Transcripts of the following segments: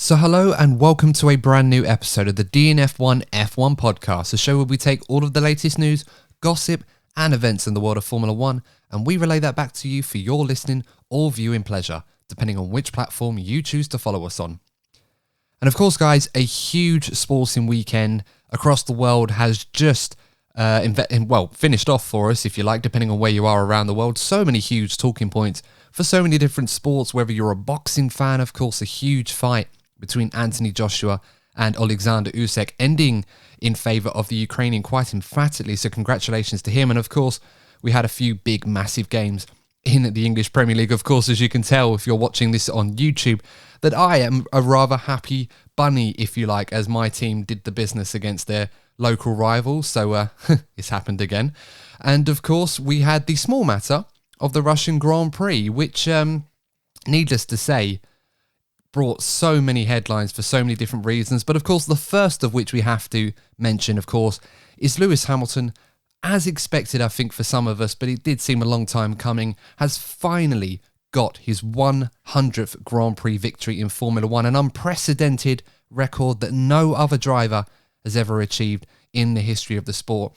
So hello and welcome to a brand new episode of the DNF1 F1 Podcast, a show where we take all of the latest news, gossip and events in the world of Formula 1 and we relay that back to you for your listening or viewing pleasure, depending on which platform you choose to follow us on. And of course guys, a huge sporting weekend across the world has just finished off for us, if you like, depending on where you are around the world. So many huge talking points for so many different sports, whether you're a boxing fan, of course, a huge fight between Anthony Joshua and Alexander Usyk ending in favour of the Ukrainian quite emphatically, so congratulations to him. And of course, we had a few big, massive games in the English Premier League. Of course, as you can tell if you're watching this on YouTube, that I am a rather happy bunny, if you like, as my team did the business against their local rivals. So it's happened again. And of course, we had the small matter of the Russian Grand Prix, which, needless to say, brought so many headlines for so many different reasons. But of course, the first of which we have to mention, of course, is Lewis Hamilton, as expected, I think, for some of us, but it did seem a long time coming, has finally got his 100th Grand Prix victory in Formula 1, an unprecedented record that no other driver has ever achieved in the history of the sport.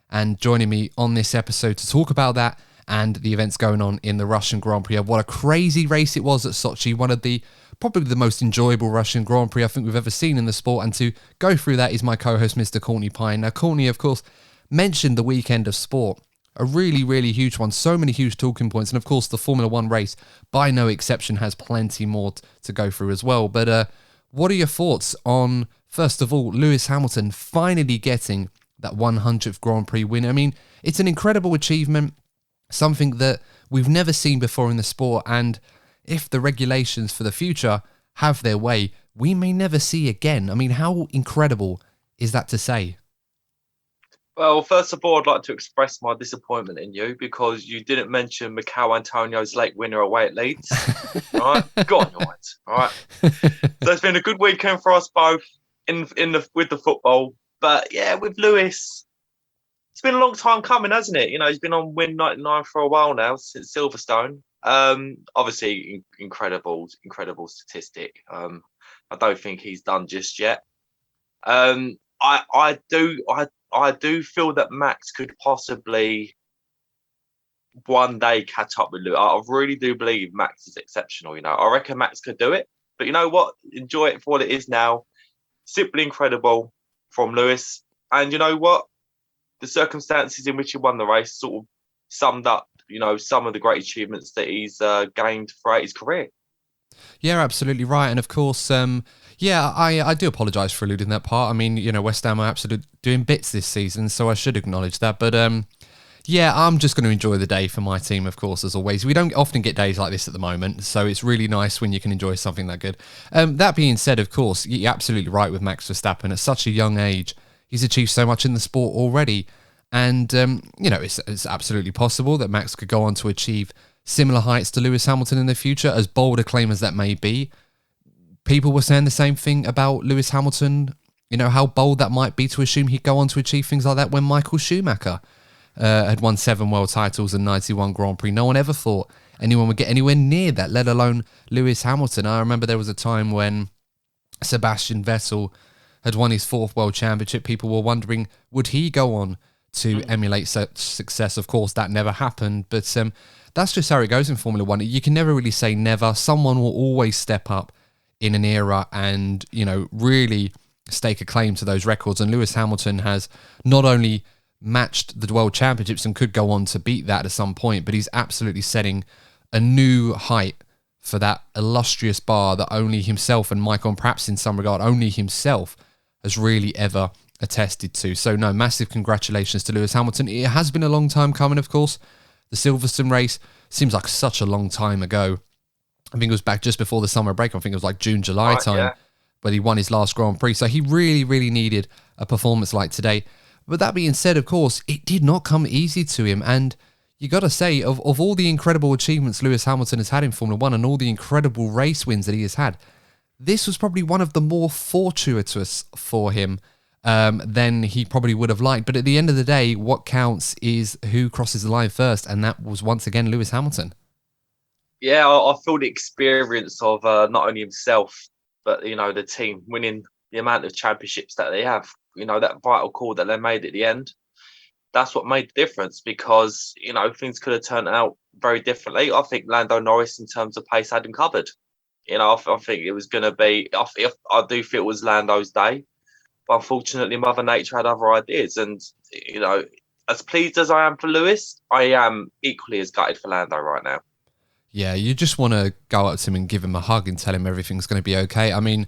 And joining me on this episode to talk about that and the events going on in the Russian Grand Prix, what a crazy race it was at Sochi, one of the probably the most enjoyable Russian Grand Prix I think we've ever seen in the sport. And to go through that is my co-host, Mr. Courtney Pine. Now, Courtney, of course, mentioned the weekend of sport, a really, really huge one. So many huge talking points. And of course, the Formula 1 race, by no exception, has plenty more to go through as well. But what are your thoughts on, first of all, Lewis Hamilton finally getting that 100th Grand Prix win? I mean, it's an incredible achievement, something that we've never seen before in the sport. And if the regulations for the future have their way, we may never see again. I mean, how incredible is that to say? Well, first of all, I'd like to express my disappointment in you because you didn't mention Mikel Antonio's late winner away at Leeds. All right, go on your words. All right. So it's been a good weekend for us both with the football, but yeah, with Lewis, it's been a long time coming, hasn't it? You know, he's been on win 99 for a while now since Silverstone. Obviously, incredible statistic. I don't think he's done just yet. I do feel that Max could possibly one day catch up with Lewis. I really do believe Max is exceptional. You know, I reckon Max could do it. But you know what? Enjoy it for what it is now. Simply incredible from Lewis. And you know what? The circumstances in which he won the race sort of summed up, you know, some of the great achievements that he's gained throughout his career. Yeah, absolutely right. And of course, I do apologise for alluding that part. I mean, you know, West Ham are absolutely doing bits this season, so I should acknowledge that. But yeah, I'm just going to enjoy the day for my team, of course, as always. We don't often get days like this at the moment, so it's really nice when you can enjoy something that good. That being said, of course, you're absolutely right with Max Verstappen. At such a young age, he's achieved so much in the sport already. And, you know, it's absolutely possible that Max could go on to achieve similar heights to Lewis Hamilton in the future, as bold a claim as that may be. People were saying the same thing about Lewis Hamilton, you know, how bold that might be to assume he'd go on to achieve things like that when Michael Schumacher had won 7 world titles and 91 Grand Prix. No one ever thought anyone would get anywhere near that, let alone Lewis Hamilton. I remember there was a time when Sebastian Vettel had won his 4th world championship. People were wondering, would he go on to emulate such success? Of course, that never happened, but that's just how it goes in Formula 1. You can never really say never. Someone will always step up in an era and, you know, really stake a claim to those records. And Lewis Hamilton has not only matched the World Championships and could go on to beat that at some point, but he's absolutely setting a new height for that illustrious bar that only himself and Michael, and perhaps in some regard, only himself has really ever attested to. So no, massive congratulations to Lewis Hamilton. It has been a long time coming, of course. The Silverstone race seems like such a long time ago. I think it was back just before the summer break. I think it was like June, July time, yeah, when he won his last Grand Prix. So he really, really needed a performance like today. But that being said, of course, it did not come easy to him. And you got to say, of all the incredible achievements Lewis Hamilton has had in Formula 1 and all the incredible race wins that he has had, this was probably one of the more fortuitous for him than he probably would have liked. But at the end of the day, what counts is who crosses the line first. And that was once again Lewis Hamilton. Yeah, I feel the experience of not only himself, but the team winning the amount of championships that they have, that vital call that they made at the end, that's what made the difference, because things could have turned out very differently. I think Lando Norris, in terms of pace, had him covered. I think it was going to be. I do feel it was Lando's day, but unfortunately, Mother Nature had other ideas. And as pleased as I am for Lewis, I am equally as gutted for Lando right now. Yeah, you just want to go up to him and give him a hug and tell him everything's going to be okay. I mean,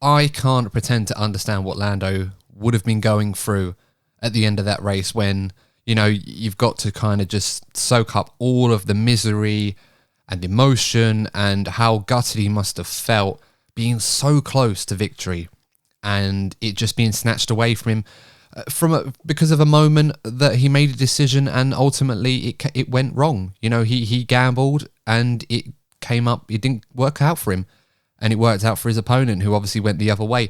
I can't pretend to understand what Lando would have been going through at the end of that race, when you've got to kind of just soak up all of the misery and emotion, and how gutted he must have felt being so close to victory and it just being snatched away from him because of a moment that he made a decision, and ultimately it went wrong. He gambled and it didn't work out for him, and it worked out for his opponent, who obviously went the other way.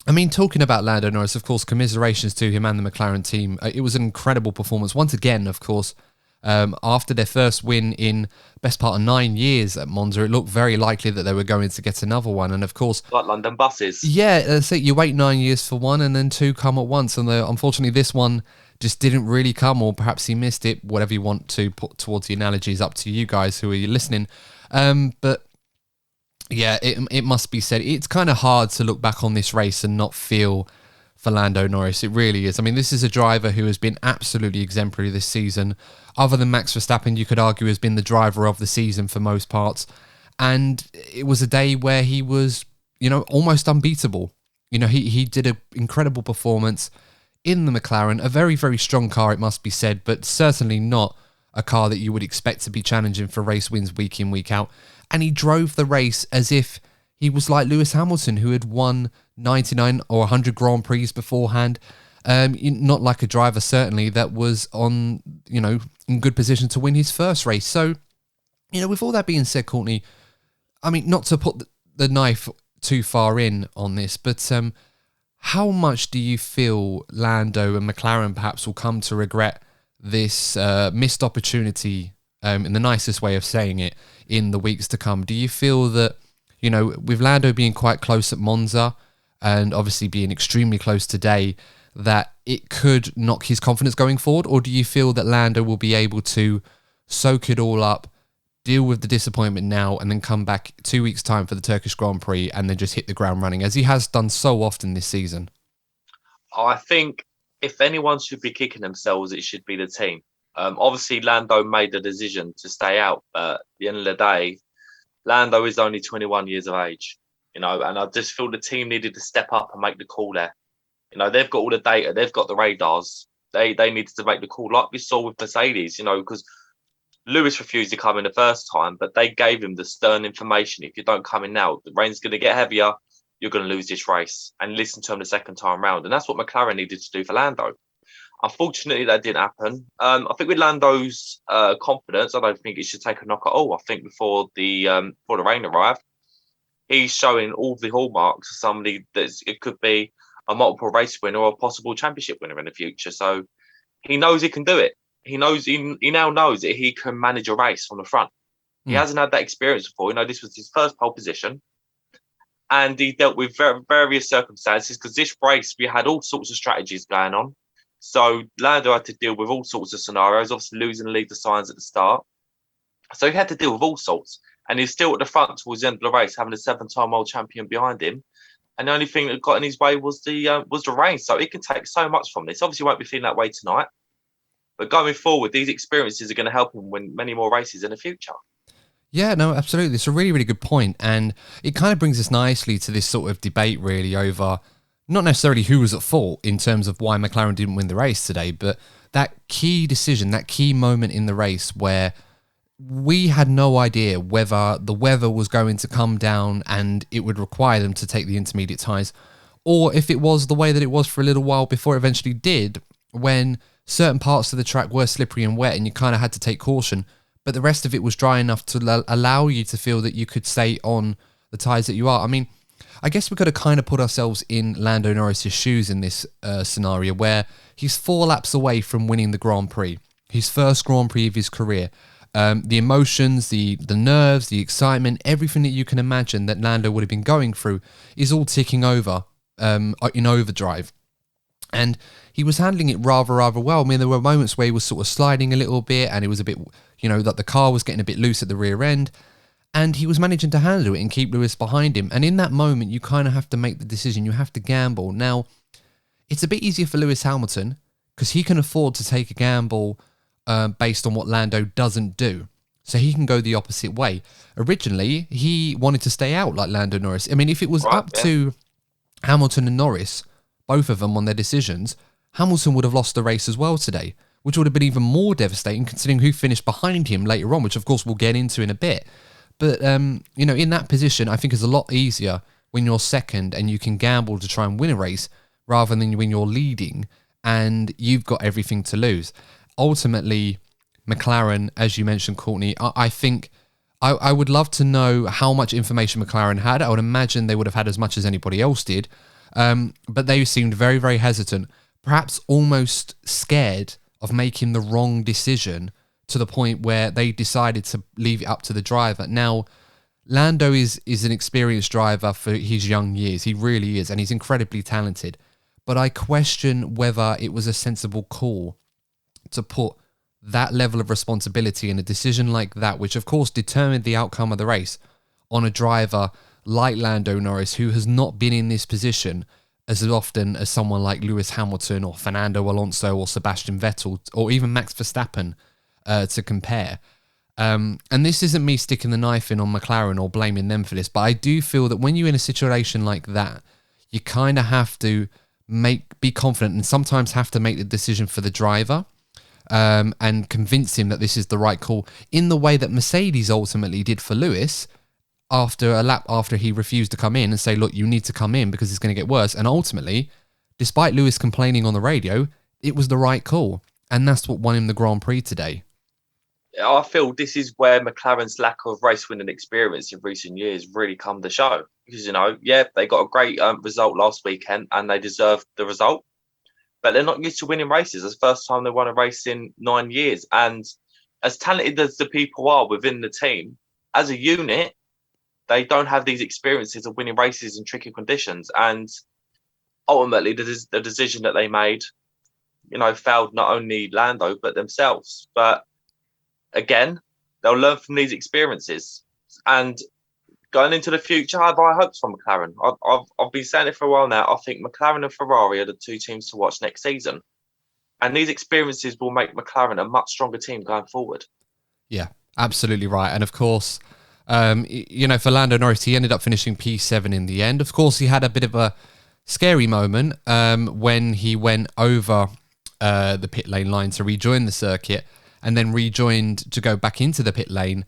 I mean, talking about Lando Norris, of course, commiserations to him and the McLaren team. It was an incredible performance. Once again, of course, after their first win in best part of 9 years at Monza, it looked very likely that they were going to get another one. And of course, like London buses. Yeah, that's it. You wait 9 years for one, and then two come at once. And unfortunately, this one just didn't really come, or perhaps he missed it. Whatever you want to put towards the analogies, up to you guys who are listening. But yeah, it must be said, it's kind of hard to look back on this race and not feel for Lando Norris. It really is. I mean, this is a driver who has been absolutely exemplary this season. Other than Max Verstappen, you could argue has been the driver of the season for most parts. And it was a day where he was, almost unbeatable. He did an incredible performance in the McLaren, a very, very strong car, it must be said, but certainly not a car that you would expect to be challenging for race wins week in, week out. And he drove the race as if he was like Lewis Hamilton, who had won 99 or 100 Grand Prix beforehand. Not like a driver, certainly, that was on, in good position to win his first race. So, with all that being said, Courtney, I mean, not to put the knife too far in on this, but how much do you feel Lando and McLaren perhaps will come to regret this missed opportunity, in the nicest way of saying it, in the weeks to come? Do you feel that, with Lando being quite close at Monza and obviously being extremely close today, that it could knock his confidence going forward? Or do you feel that Lando will be able to soak it all up, deal with the disappointment now, and then come back 2 weeks' time for the Turkish Grand Prix and then just hit the ground running, as he has done so often this season? I think if anyone should be kicking themselves, it should be the team. Obviously, Lando made the decision to stay out, but at the end of the day, Lando is only 21 years of age, and I just feel the team needed to step up and make the call there. They've got all the data, they've got the radars. They needed to make the call, like we saw with Mercedes, because Lewis refused to come in the first time, but they gave him the stern information. If you don't come in now, the rain's going to get heavier, you're going to lose this race, and listen to him the second time round. And that's what McLaren needed to do for Lando. Unfortunately, that didn't happen. I think with Lando's confidence, I don't think it should take a knock at all. I think before the rain arrived, he's showing all the hallmarks of somebody it could be a multiple race winner or a possible championship winner in the future. So he knows he can do it. He now knows that he can manage a race from the front. He hasn't had that experience before. This was his first pole position. And he dealt with various circumstances, because this race, we had all sorts of strategies going on. So Lando had to deal with all sorts of scenarios, obviously losing the lead to Sainz at the start. So he had to deal with all sorts. And he's still at the front towards the end of the race, having a 7-time world champion behind him. And the only thing that got in his way was the rain. So he can take so much from this. Obviously, he won't be feeling that way tonight. But going forward, these experiences are going to help him win many more races in the future. Yeah, no, absolutely. It's a really, really good point. And it kind of brings us nicely to this sort of debate, really, over not necessarily who was at fault in terms of why McLaren didn't win the race today, but that key decision, that key moment in the race where we had no idea whether the weather was going to come down and it would require them to take the intermediate tyres, or if it was the way that it was for a little while before it eventually did, when certain parts of the track were slippery and wet and you kind of had to take caution, but the rest of it was dry enough to allow you to feel that you could stay on the tyres that you are. I mean, I guess we've got to kind of put ourselves in Lando Norris's shoes in this scenario, where he's 4 laps away from winning the Grand Prix, his first Grand Prix of his career. The emotions, the nerves, the excitement, everything that you can imagine that Lando would have been going through is all ticking over in overdrive. And he was handling it rather well. I mean, there were moments where he was sort of sliding a little bit and it was a bit, that the car was getting a bit loose at the rear end. And he was managing to handle it and keep Lewis behind him. And in that moment, you kind of have to make the decision. You have to gamble. Now, it's a bit easier for Lewis Hamilton because he can afford to take a gamble based on what Lando doesn't do. So he can go the opposite way. Originally, he wanted to stay out like Lando Norris. I mean, if it was to Hamilton and Norris, both of them on their decisions, Hamilton would have lost the race as well today, which would have been even more devastating considering who finished behind him later on, which of course we'll get into in a bit. But, in that position, I think it's a lot easier when you're second and you can gamble to try and win a race rather than when you're leading and you've got everything to lose. Ultimately, McLaren, as you mentioned, Courtney, I think I would love to know how much information McLaren had. I would imagine they would have had as much as anybody else did. But they seemed very, very hesitant, perhaps almost scared of making the wrong decision to the point where they decided to leave it up to the driver. Now, Lando is an experienced driver for his young years. He really is, and he's incredibly talented. But I question whether it was a sensible call to put that level of responsibility in a decision like that, which of course determined the outcome of the race, on a driver like Lando Norris, who has not been in this position as often as someone like Lewis Hamilton or Fernando Alonso or Sebastian Vettel or even Max Verstappen to compare. And this isn't me sticking the knife in on McLaren or blaming them for this, but I do feel that when you're in a situation like that, you kind of have to be confident and sometimes have to make the decision for the driver and convince him that this is the right call, in the way that Mercedes ultimately did for Lewis after a lap after he refused to come in and say, look, you need to come in because it's going to get worse. And ultimately, despite Lewis complaining on the radio, it was the right call. And that's what won him the Grand Prix today. I feel this is where McLaren's lack of race winning experience in recent years really come to show. Because, they got a great result last weekend and they deserved the result. But they're not used to winning races. It's the first time they won a race in 9 years. And as talented as the people are within the team, as a unit, they don't have these experiences of winning races in tricky conditions. And ultimately, the decision that they made, failed not only Lando, but themselves. But again, they'll learn from these experiences. And going into the future, I have high hopes for McLaren. I've been saying it for a while now. I think McLaren and Ferrari are the two teams to watch next season. And these experiences will make McLaren a much stronger team going forward. Yeah, absolutely right. And of course, for Lando Norris, he ended up finishing P7 in the end. Of course, he had a bit of a scary moment when he went over the pit lane line to rejoin the circuit and then rejoined to go back into the pit lane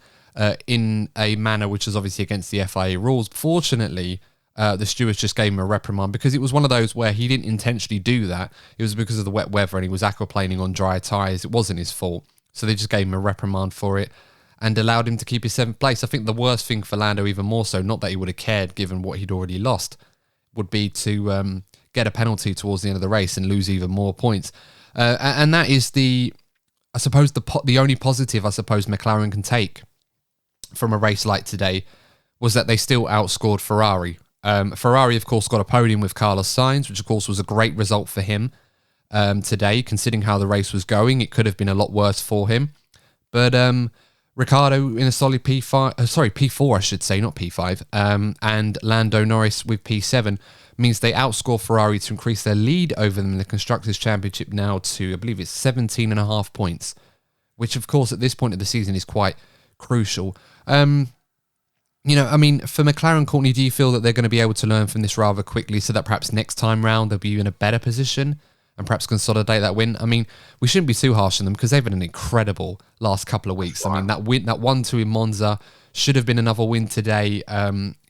in a manner which is obviously against the FIA rules. Fortunately, the stewards just gave him a reprimand because it was one of those where he didn't intentionally do that. It was because of the wet weather and he was aquaplaning on dry tyres. It wasn't his fault. So they just gave him a reprimand for it and allowed him to keep his 7th place. I think the worst thing for Lando, even more so, not that he would have cared given what he'd already lost, would be to get a penalty towards the end of the race and lose even more points. And that is the only positive I suppose McLaren can take from a race like today was that they still outscored Ferrari. Ferrari, of course, got a podium with Carlos Sainz, which of course was a great result for him today, considering how the race was going. It could have been a lot worse for him. But Ricciardo in a solid P4, I should say, not P5, and Lando Norris with P7 means they outscore Ferrari to increase their lead over them in the Constructors' Championship now to, I believe it's 17.5 points, which of course at this point of the season is quite crucial. For McLaren, Courtney, do you feel that they're going to be able to learn from this rather quickly so that perhaps next time round they'll be in a better position and perhaps consolidate that win? I mean, we shouldn't be too harsh on them because they've had an incredible last couple of weeks. I mean, that 1-2 in Monza should have been another win today.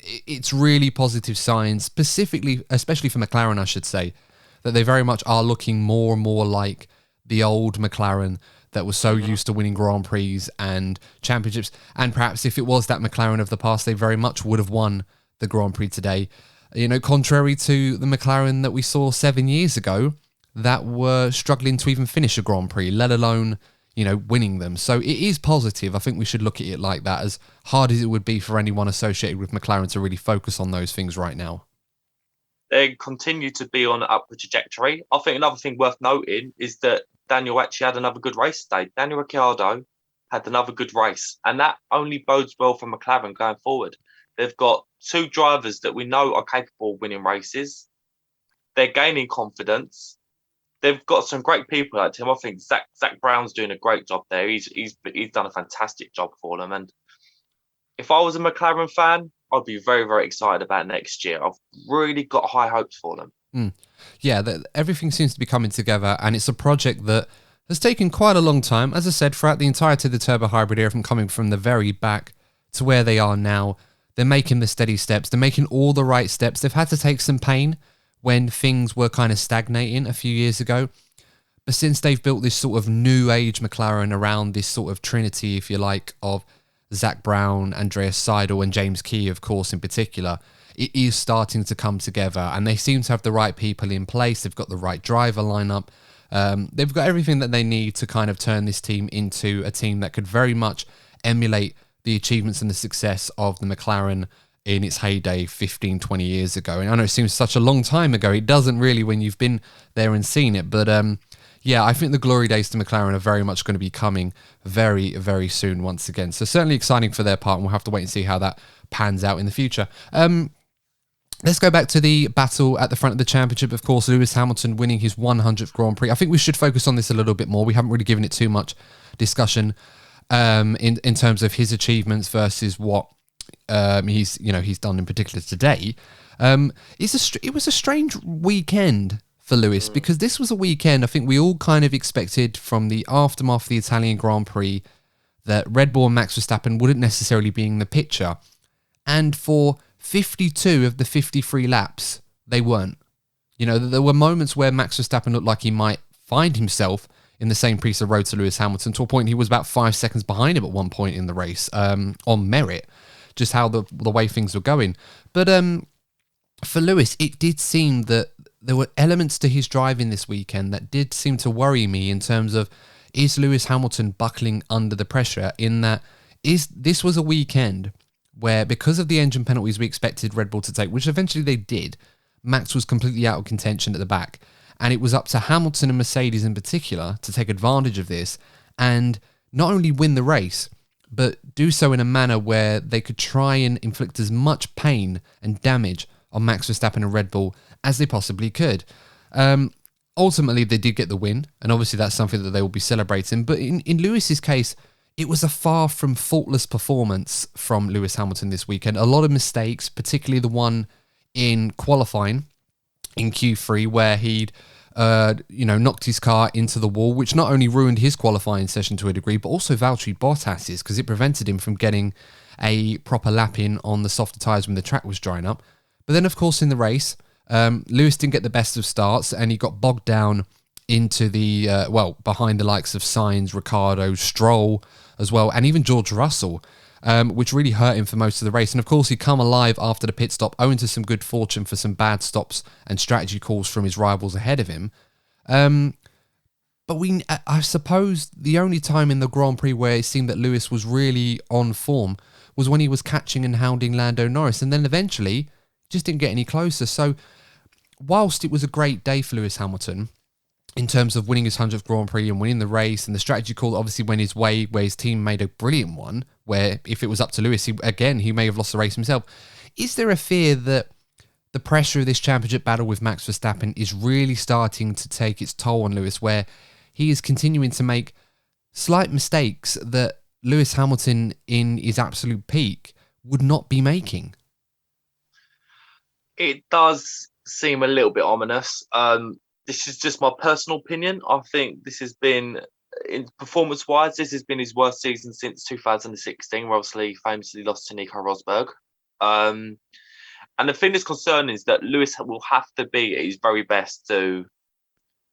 It's really positive signs, especially for McLaren, I should say, that they very much are looking more and more like the old McLaren that was so used to winning Grand Prix and championships. And perhaps if it was that McLaren of the past, they very much would have won the Grand Prix today. Contrary to the McLaren that we saw 7 years ago, that were struggling to even finish a Grand Prix, let alone, winning them. So it is positive. I think we should look at it like that, as hard as it would be for anyone associated with McLaren to really focus on those things right now. They continue to be on an upward trajectory. I think another thing worth noting is that Daniel actually had another good race today. Daniel Ricciardo had another good race, and that only bodes well for McLaren going forward. They've got two drivers that we know are capable of winning races. They're gaining confidence. They've got some great people like him. I think Zach Brown's doing a great job there. He's done a fantastic job for them. And if I was a McLaren fan, I'd be very, very excited about next year. I've really got high hopes for them. Yeah, everything seems to be coming together, and it's a project that has taken quite a long time. As I said, throughout the entirety of the turbo hybrid era, from coming from the very back to where they are now, they're making the steady steps. They're making all the right steps. They've had to take some pain when things were kind of stagnating a few years ago. But since they've built this sort of new age McLaren around this sort of trinity, if you like, of Zach Brown, Andreas Seidel, and James Key, of course, in particular, it is starting to come together, and they seem to have the right people in place. They've got the right driver lineup. They've got everything that they need to kind of turn this team into a team that could very much emulate the achievements and the success of the McLaren in its heyday 15, 20 years ago. And I know it seems such a long time ago. It doesn't really when you've been there and seen it. But yeah, I think the glory days to McLaren are very much going to be coming very, very soon once again. So certainly exciting for their part, and we'll have to wait and see how that pans out in the future. Let's go back to the battle at the front of the championship. Of course, Lewis Hamilton winning his 100th Grand Prix. I think we should focus on this a little bit more. We haven't really given it too much discussion in terms of his achievements versus what he's done in particular today. It was a strange weekend for Lewis, because this was a weekend I think we all kind of expected from the aftermath of the Italian Grand Prix that Red Bull and Max Verstappen wouldn't necessarily be in the picture. And for 52 of the 53 laps, they weren't. There were moments where Max Verstappen looked like he might find himself in the same piece of road to Lewis Hamilton, to a point he was about 5 seconds behind him at one point in the race, on merit, just how the way things were going. But for Lewis, it did seem that there were elements to his driving this weekend that did seem to worry me in terms of, is Lewis Hamilton buckling under the pressure, in that this was a weekend where, because of the engine penalties we expected Red Bull to take, which eventually they did, Max was completely out of contention at the back. And it was up to Hamilton and Mercedes in particular to take advantage of this and not only win the race, but do so in a manner where they could try and inflict as much pain and damage on Max Verstappen and Red Bull as they possibly could. Ultimately, they did get the win, and obviously that's something that they will be celebrating. But in Lewis's case, it was a far from faultless performance from Lewis Hamilton this weekend. A lot of mistakes, particularly the one in qualifying in Q3, where he'd knocked his car into the wall, which not only ruined his qualifying session to a degree, but also Valtteri Bottas's, because it prevented him from getting a proper lap in on the softer tyres when the track was drying up. But then, of course, in the race, Lewis didn't get the best of starts, and he got bogged down into the, behind the likes of Sainz, Ricciardo, Stroll as well, and even George Russell, which really hurt him for most of the race. And of course, he'd come alive after the pit stop, owing to some good fortune for some bad stops and strategy calls from his rivals ahead of him. But I suppose the only time in the Grand Prix where it seemed that Lewis was really on form was when he was catching and hounding Lando Norris, and then eventually just didn't get any closer. So whilst it was a great day for Lewis Hamilton in terms of winning his 100th Grand Prix and winning the race, and the strategy call obviously went his way, where his team made a brilliant one, where if it was up to Lewis, he may have lost the race himself. Is there a fear that the pressure of this championship battle with Max Verstappen is really starting to take its toll on Lewis, where he is continuing to make slight mistakes that Lewis Hamilton in his absolute peak would not be making? It does seem a little bit ominous. This is just my personal opinion. I think this has been, in performance-wise, this has been his worst season since 2016, where obviously famously lost to Nico Rosberg. And the thing that's concerning is that Lewis will have to be at his very best to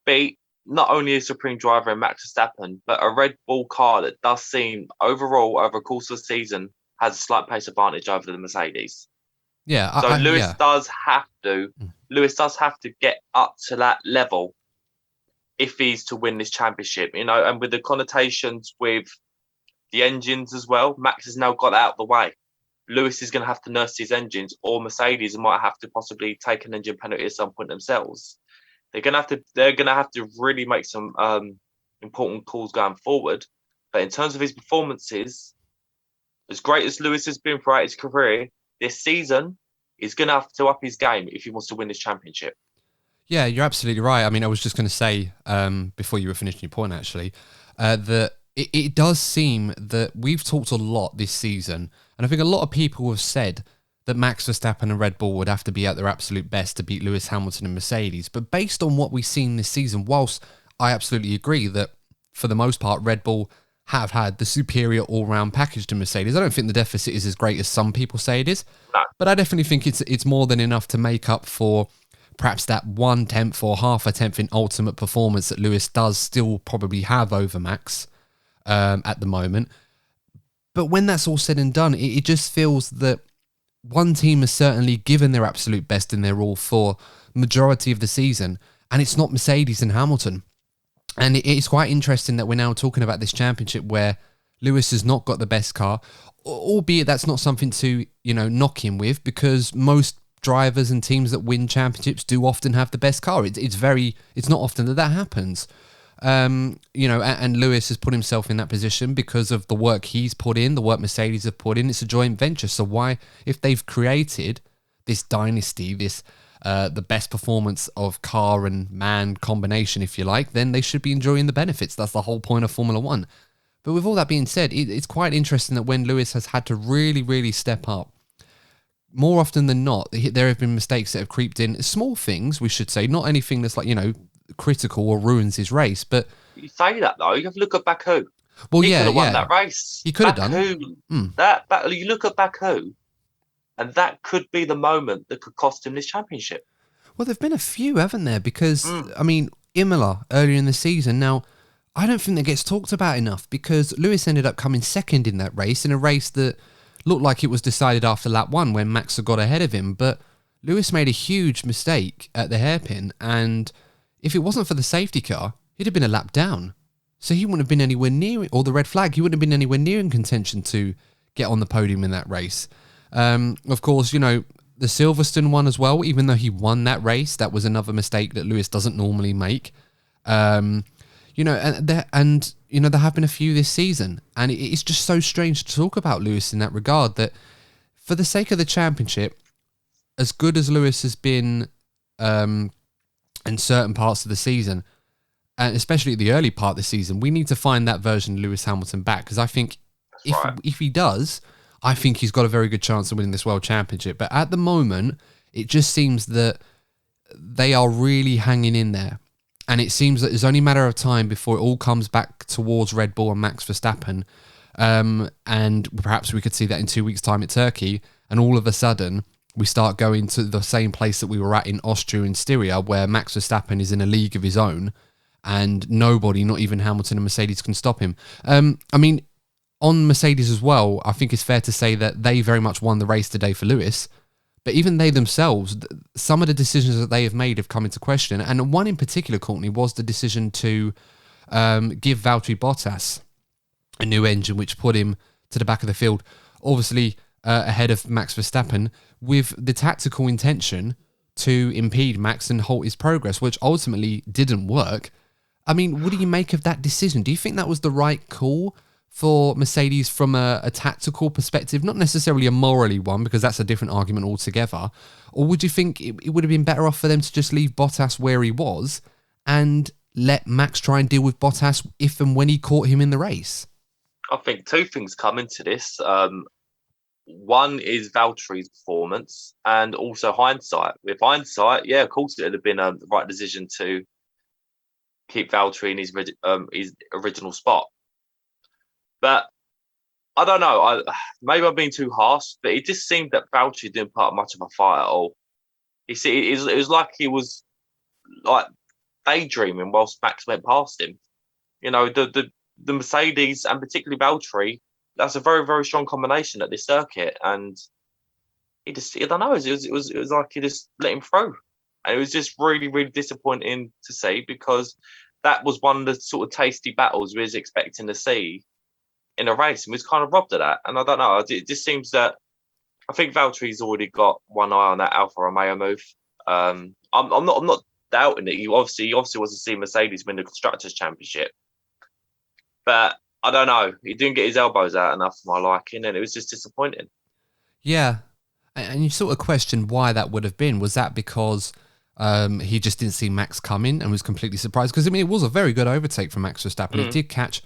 beat not only a supreme driver in Max Verstappen, but a Red Bull car that does seem, overall, over the course of the season, has a slight pace advantage over the Mercedes. Yeah. So Lewis does have to get up to that level if he's to win this championship, and with the connotations with the engines as well, Max has now got out of the way. Lewis is going to have to nurse his engines, or Mercedes might have to possibly take an engine penalty at some point themselves. They're going to have to really make some important calls going forward. But in terms of his performances, as great as Lewis has been throughout his career, this season he's going to have to up his game if he wants to win this championship. Yeah, you're absolutely right. I mean, I was just going to say, before you were finishing your point, actually, that it does seem that we've talked a lot this season, and I think a lot of people have said that Max Verstappen and Red Bull would have to be at their absolute best to beat Lewis Hamilton and Mercedes. But based on what we've seen this season, whilst I absolutely agree that for the most part, Red Bull have had the superior all-round package to Mercedes, I don't think the deficit is as great as some people say it is. No. But I definitely think it's more than enough to make up for perhaps that 1/10 or half a tenth in ultimate performance that Lewis does still probably have over Max at the moment. But when that's all said and done, it just feels that one team has certainly given their absolute best in their all for majority of the season, and it's not Mercedes and Hamilton. And it's quite interesting that we're now talking about this championship where Lewis has not got the best car, albeit that's not something to, knock him with, because most drivers and teams that win championships do often have the best car. It's not often that happens. And Lewis has put himself in that position because of the work he's put in, the work Mercedes have put in. It's a joint venture. So why, if they've created this dynasty, the best performance of car and man combination, if you like, then they should be enjoying the benefits. That's the whole point of Formula One. But with all that being said, it's quite interesting that when Lewis has had to really, really step up, more often than not, there have been mistakes that have creeped in. Small things, we should say, not anything that's critical or ruins his race. But you say that though, you have to look at Baku. Well, he yeah, could have won that race. He could have done. You look at Baku, and that could be the moment that could cost him this championship. Well, there've been a few, haven't there? Because Imola earlier in the season. Now, I don't think that gets talked about enough because Lewis ended up coming second in that race, in a race that looked like it was decided after lap 1 when Max had got ahead of him. But Lewis made a huge mistake at the hairpin, and if it wasn't for the safety car, he'd have been a lap down. So he wouldn't have been anywhere near it, or the red flag, he wouldn't have been anywhere near in contention to get on the podium in that race. Of course, the Silverstone one as well, even though he won that race, that was another mistake that Lewis doesn't normally make. And there have been a few this season, and it's just so strange to talk about Lewis in that regard, that for the sake of the championship, as good as Lewis has been in certain parts of the season, and especially the early part of the season, we need to find that version of Lewis Hamilton back, because I think if he does, I think he's got a very good chance of winning this World Championship. But at the moment, it just seems that they are really hanging in there. And it seems that it's only a matter of time before it all comes back towards Red Bull and Max Verstappen. And perhaps we could see that in 2 weeks' time at Turkey. And all of a sudden, we start going to the same place that we were at in Austria and Styria, where Max Verstappen is in a league of his own. And nobody, not even Hamilton and Mercedes, can stop him. On Mercedes as well, I think it's fair to say that they very much won the race today for Lewis. But even they themselves, some of the decisions that they have made have come into question. And one in particular, Courtney, was the decision to give Valtteri Bottas a new engine, which put him to the back of the field, obviously ahead of Max Verstappen, with the tactical intention to impede Max and halt his progress, which ultimately didn't work. I mean, what do you make of that decision? Do you think that was the right call for Mercedes from a tactical perspective, not necessarily a morally one, because that's a different argument altogether? Or would you think it would have been better off for them to just leave Bottas where he was and let Max try and deal with Bottas if and when he caught him in the race? I think two things come into this. One is Valtteri's performance, and also hindsight. With hindsight, yeah, of course it would have been the right decision to keep Valtteri in his original spot. But I don't know. Maybe I'm being too harsh, but it just seemed that Valtteri didn't put up much of a fight at all. It was like he was like daydreaming whilst Max went past him. The Mercedes and particularly Valtteri, that's a very, very strong combination at this circuit, and I don't know. It was like he just let him through, and it was just really, really disappointing to see, because that was one of the sort of tasty battles we was expecting to see in a race, and we was kind of robbed of that. And I don't know, it just seems that I think Valtteri's already got one eye on that Alfa Romeo move. I'm not doubting it. He obviously wants to see Mercedes win the Constructors' Championship, but I don't know. He didn't get his elbows out enough for my liking, and it was just disappointing. Yeah, and you sort of questioned why that would have been. Was that because he just didn't see Max coming and was completely surprised? Because, I mean, it was a very good overtake from Max Verstappen. It did catch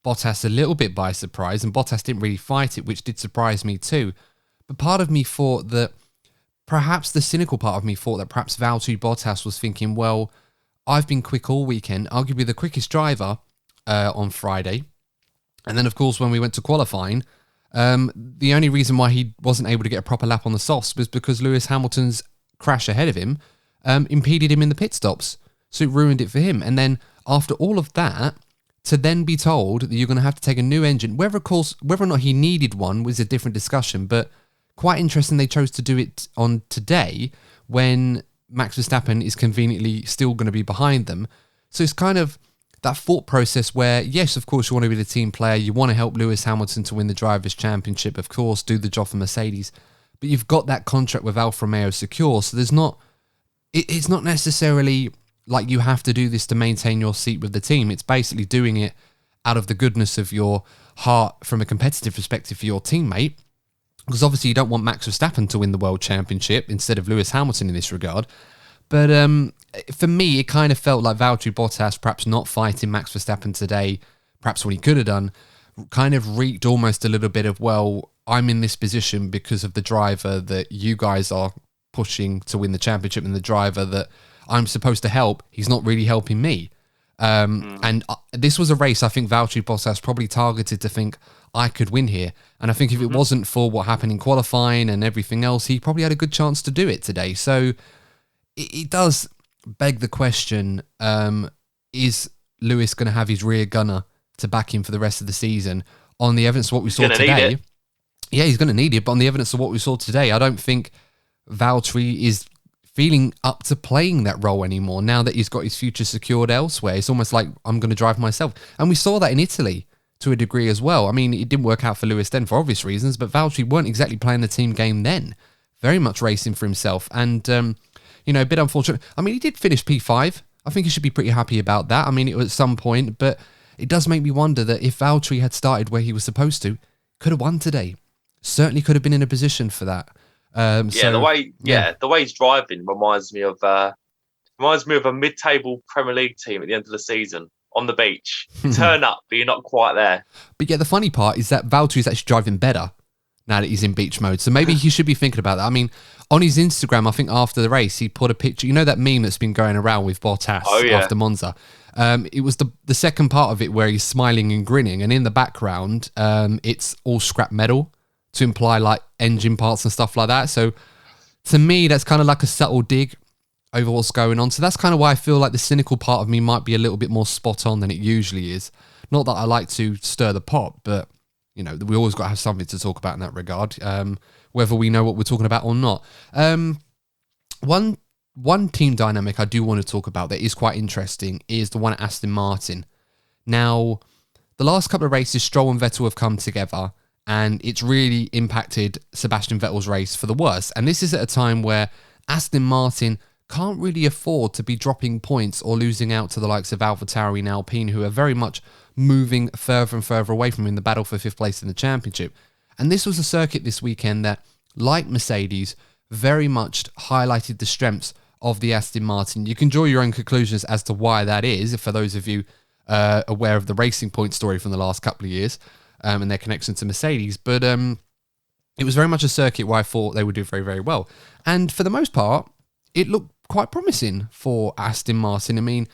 Bottas a little bit by surprise, and Bottas didn't really fight it, which did surprise me too. But part of me thought that perhaps the cynical part of me thought that perhaps Valtteri Bottas was thinking, well, I've been quick all weekend, arguably the quickest driver on Friday. And then, of course, when we went to qualifying, the only reason why he wasn't able to get a proper lap on the softs was because Lewis Hamilton's crash ahead of him impeded him in the pit stops. So it ruined it for him. And then after all of that, to then be told that you're going to have to take a new engine, whether or not he needed one was a different discussion, but quite interesting they chose to do it on today when Max Verstappen is conveniently still going to be behind them. So it's kind of that thought process where, yes, of course, you want to be the team player. You want to help Lewis Hamilton to win the Drivers' Championship, of course, do the job for Mercedes. But you've got that contract with Alfa Romeo secure. So it's not necessarily like you have to do this to maintain your seat with the team. It's basically doing it out of the goodness of your heart from a competitive perspective for your teammate. Because obviously you don't want Max Verstappen to win the World Championship instead of Lewis Hamilton in this regard. But for me, it kind of felt like Valtteri Bottas, perhaps not fighting Max Verstappen today, perhaps what he could have done, kind of reeked almost a little bit of, well, I'm in this position because of the driver that you guys are pushing to win the championship and the driver that I'm supposed to help. He's not really helping me. And this was a race I think Valtteri Bottas probably targeted to think, I could win here. And I think if it wasn't for what happened in qualifying and everything else, he probably had a good chance to do it today. So it does beg the question, is Lewis going to have his rear gunner to back him for the rest of the season? On the evidence of what we saw today, yeah, he's going to need it. But on the evidence of what we saw today, I don't think Valtteri is feeling up to playing that role anymore now that he's got his future secured elsewhere. It's almost like, I'm going to drive myself. And we saw that in Italy to a degree as well. I mean, it didn't work out for Lewis then for obvious reasons, but Valtteri weren't exactly playing the team game then. Very much racing for himself. And, a bit unfortunate. I mean, he did finish P5. I think he should be pretty happy about that. I mean, it was at some point, but it does make me wonder that if Valtteri had started where he was supposed to, could have won today. Certainly could have been in a position for that. The way he's driving reminds me of a mid-table Premier League team at the end of the season on the beach. Turn up, but you're not quite there. But yeah, the funny part is that Valtteri's actually driving better now that he's in beach mode. So maybe he should be thinking about that. I mean, on his Instagram, I think after the race, he put a picture. You know that meme that's been going around with Bottas after Monza? It was the second part of it where he's smiling and grinning, and in the background, it's all scrap metal to imply like engine parts and stuff like that. So to me, that's kind of like a subtle dig over what's going on. So that's kind of why I feel like the cynical part of me might be a little bit more spot on than it usually is. Not that I like to stir the pot, but we always got to have something to talk about in that regard, whether we know what we're talking about or not. One team dynamic I do want to talk about that is quite interesting is the one at Aston Martin. Now, the last couple of races, Stroll and Vettel have come together, and it's really impacted Sebastian Vettel's race for the worse. And this is at a time where Aston Martin can't really afford to be dropping points or losing out to the likes of Valterri and Alpine, who are very much moving further and further away from him in the battle for fifth place in the championship. And this was a circuit this weekend that, like Mercedes, very much highlighted the strengths of the Aston Martin. You can draw your own conclusions as to why that is, for those of you aware of the Racing Point story from the last couple of years and their connection to Mercedes. But it was very much a circuit where I thought they would do very, very well. And for the most part, it looked quite promising for Aston Martin. I mean,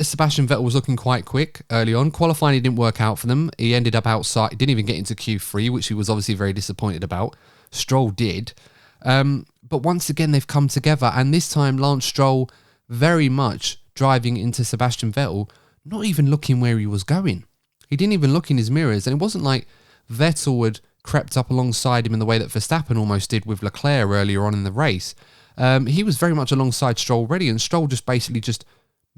Sebastian Vettel was looking quite quick early on. Qualifying, it didn't work out for them. He ended up outside. He didn't even get into Q3, which he was obviously very disappointed about. Stroll did. But once again, they've come together. And this time, Lance Stroll very much driving into Sebastian Vettel, not even looking where he was going. He didn't even look in his mirrors. And it wasn't like Vettel had crept up alongside him in the way that Verstappen almost did with Leclerc earlier on in the race. He was very much alongside Stroll already, and Stroll just basically just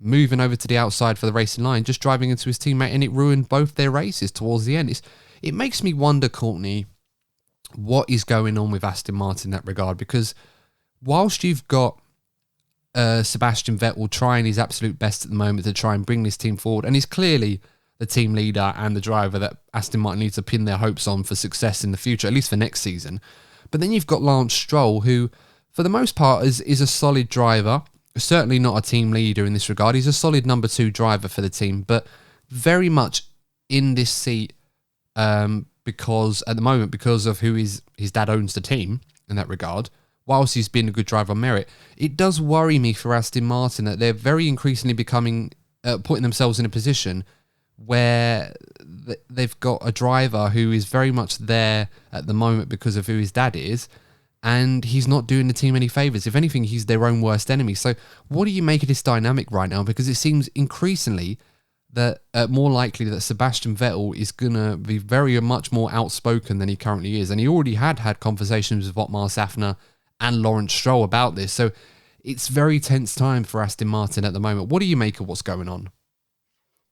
moving over to the outside for the racing line, just driving into his teammate, and it ruined both their races towards the end. It makes me wonder, Courtney, what is going on with Aston Martin in that regard, because whilst you've got Sebastian Vettel trying his absolute best at the moment to try and bring this team forward, and he's clearly the team leader and the driver that Aston Martin needs to pin their hopes on for success in the future, at least for next season. But then you've got Lance Stroll, who, for the most part, is a solid driver, certainly not a team leader in this regard. He's a solid number 2 driver for the team, but very much in this seat because at the moment, because of who his dad owns the team in that regard, whilst he's been a good driver on merit. It does worry me for Aston Martin that they're very increasingly putting themselves in a position where they've got a driver who is very much there at the moment because of who his dad is, and he's not doing the team any favours. If anything, he's their own worst enemy. So what do you make of this dynamic right now? Because it seems increasingly that more likely that Sebastian Vettel is going to be very much more outspoken than he currently is. And he already had conversations with Otmar Safnauer and Lawrence Stroll about this. So it's very tense time for Aston Martin at the moment. What do you make of what's going on?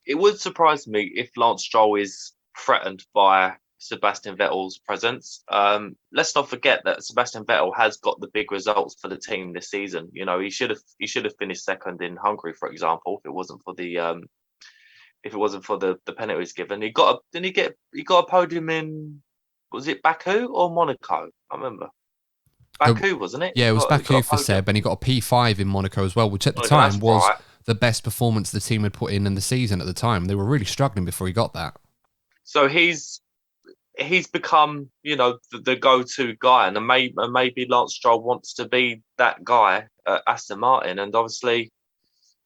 It would surprise me if Lance Stroll is threatened by Sebastian Vettel's presence. Let's not forget that Sebastian Vettel has got the big results for the team this season. You know, he should have finished second in Hungary, for example, if it wasn't for the penalties given. He got a podium in, was it Baku or Monaco? I remember. Baku, wasn't it? Yeah, it was Baku for Seb, and he got a P5 in Monaco as well, which at the time was the best performance the team had put in the season at the time. They were really struggling before he got that. So he's become, you know, the go-to guy, and maybe Lance Stroll wants to be that guy at Aston Martin. And obviously,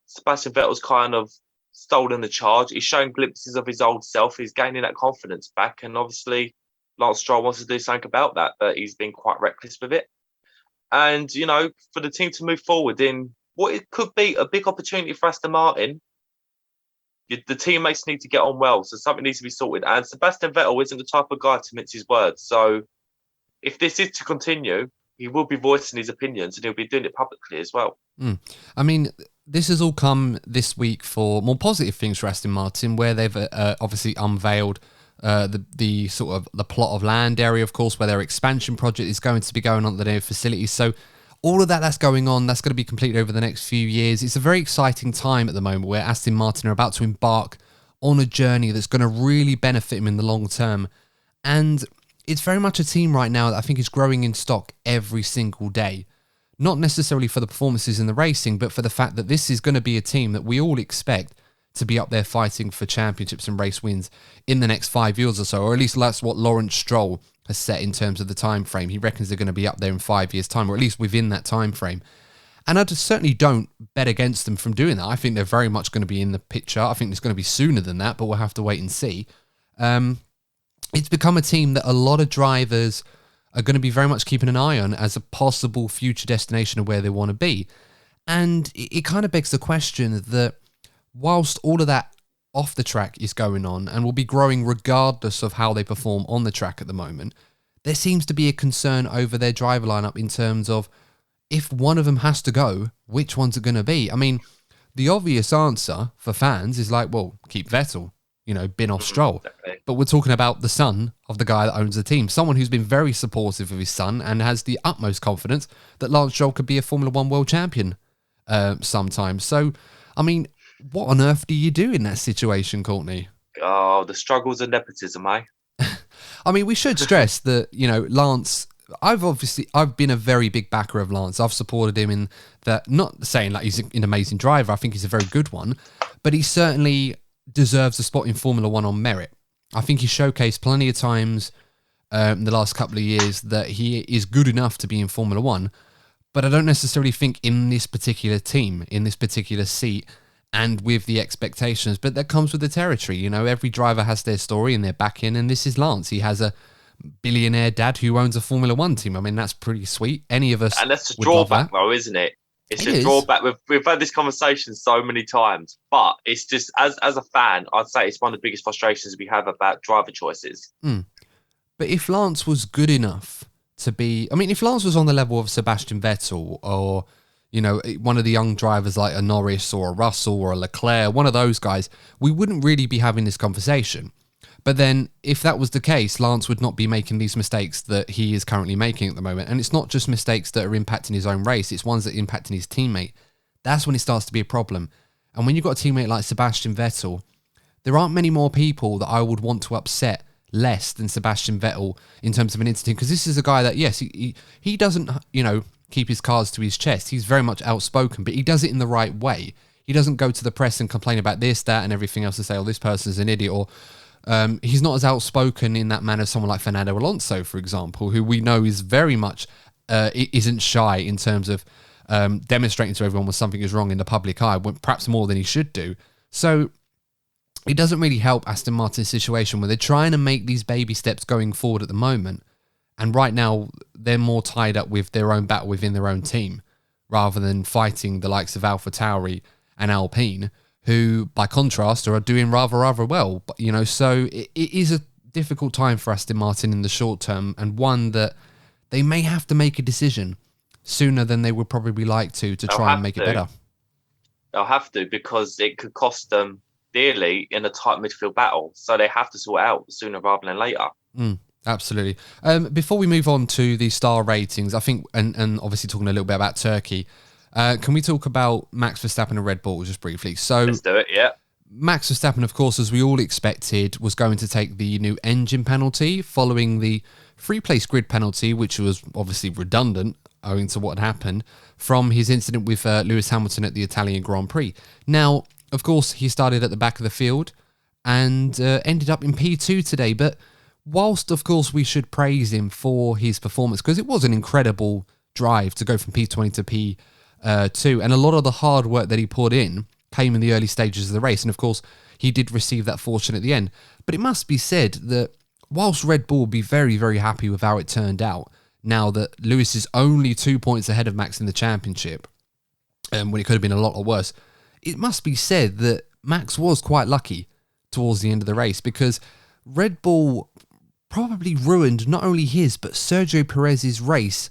Sebastian Vettel's kind of stolen the charge. He's showing glimpses of his old self. He's gaining that confidence back, and obviously, Lance Stroll wants to do something about that, but he's been quite reckless with it. And, you know, for the team to move forward in what it could be a big opportunity for Aston Martin, the teammates need to get on well. So something needs to be sorted. And Sebastian Vettel isn't the type of guy to mince his words. So if this is to continue, he will be voicing his opinions and he'll be doing it publicly as well. I mean, this has all come this week for more positive things for Aston Martin, where they've obviously unveiled the sort of the plot of land area, of course, where their expansion project is going to be going on at the new facilities. So all of that's going on. That's going to be completed over the next few years. It's a very exciting time at the moment where Aston Martin are about to embark on a journey that's going to really benefit them in the long term. And it's very much a team right now that I think is growing in stock every single day. Not necessarily for the performances in the racing, but for the fact that this is going to be a team that we all expect to be up there fighting for championships and race wins in the next 5 years or so, or at least that's what Lawrence Stroll has set in terms of the time frame. He reckons they're going to be up there in 5 years' time, or at least within that time frame. And I certainly don't bet against them from doing that. I think they're very much going to be in the picture. I think it's going to be sooner than that, but we'll have to wait and see. It's become a team that a lot of drivers are going to be very much keeping an eye on as a possible future destination of where they want to be. And it kind of begs the question that whilst all of that off the track is going on and will be growing regardless of how they perform on the track at the moment, there seems to be a concern over their driver lineup in terms of if one of them has to go, which one's it going to be? I mean, the obvious answer for fans is like, well, keep Vettel, bin off Stroll. Exactly. But we're talking about the son of the guy that owns the team, someone who's been very supportive of his son and has the utmost confidence that Lance Stroll could be a Formula One world champion sometime. So, I mean, what on earth do you do in that situation, Courtney? Oh, the struggles of nepotism, eh? I mean, we should stress that, Lance, I've been a very big backer of Lance. I've supported him in that, not saying like he's an amazing driver. I think he's a very good one, but he certainly deserves a spot in Formula One on merit. I think he's showcased plenty of times in the last couple of years that he is good enough to be in Formula One, but I don't necessarily think in this particular team, in this particular seat, and with the expectations, but that comes with the territory. Every driver has their story and their back in, and this is Lance. He has a billionaire dad who owns a Formula One team. I mean, that's pretty sweet. Any of us, and that's a drawback, though, isn't it? It's a drawback. We've had this conversation so many times, but it's just as a fan, I'd say it's one of the biggest frustrations we have about driver choices. But if Lance was good enough to be, I mean, if Lance was on the level of Sebastian Vettel or one of the young drivers like a Norris or a Russell or a Leclerc, one of those guys, we wouldn't really be having this conversation. But then if that was the case, Lance would not be making these mistakes that he is currently making at the moment. And it's not just mistakes that are impacting his own race, it's ones that are impacting his teammate. That's when it starts to be a problem. And when you've got a teammate like Sebastian Vettel, there aren't many more people that I would want to upset less than Sebastian Vettel in terms of an incident, because this is a guy that, yes, he doesn't, keep his cards to his chest. He's very much outspoken, but he does it in the right way. He doesn't go to the press and complain about this, that, and everything else and say, oh, this person's an idiot, or he's not as outspoken in that manner as someone like Fernando Alonso, for example, who we know is very much isn't shy in terms of demonstrating to everyone when something is wrong in the public eye, perhaps more than he should do. So it doesn't really help Aston Martin's situation where they're trying to make these baby steps going forward at the moment. And right now, they're more tied up with their own battle within their own team rather than fighting the likes of Valterri and Alpine, who, by contrast, are doing rather well. But, so it is a difficult time for Aston Martin in the short term, and one that they may have to make a decision sooner than they would probably like to try and make it better. They'll have to, because it could cost them dearly in a tight midfield battle. So they have to sort it out sooner rather than later. Absolutely. Before we move on to the star ratings, I think, and obviously talking a little bit about Turkey, can we talk about Max Verstappen and Red Bull just briefly? So let's do it, yeah. Max Verstappen, of course, as we all expected, was going to take the new engine penalty following the three-place grid penalty, which was obviously redundant owing to what had happened from his incident with Lewis Hamilton at the Italian Grand Prix. Now, of course, he started at the back of the field and ended up in P2 today, but whilst, of course, we should praise him for his performance, because it was an incredible drive to go from P20 to P2, and a lot of the hard work that he put in came in the early stages of the race, and of course, he did receive that fortune at the end. But it must be said that whilst Red Bull will be very, very happy with how it turned out, now that Lewis is only 2 points ahead of Max in the championship, when it could have been a lot worse, it must be said that Max was quite lucky towards the end of the race, because Red Bull probably ruined not only his but Sergio Perez's race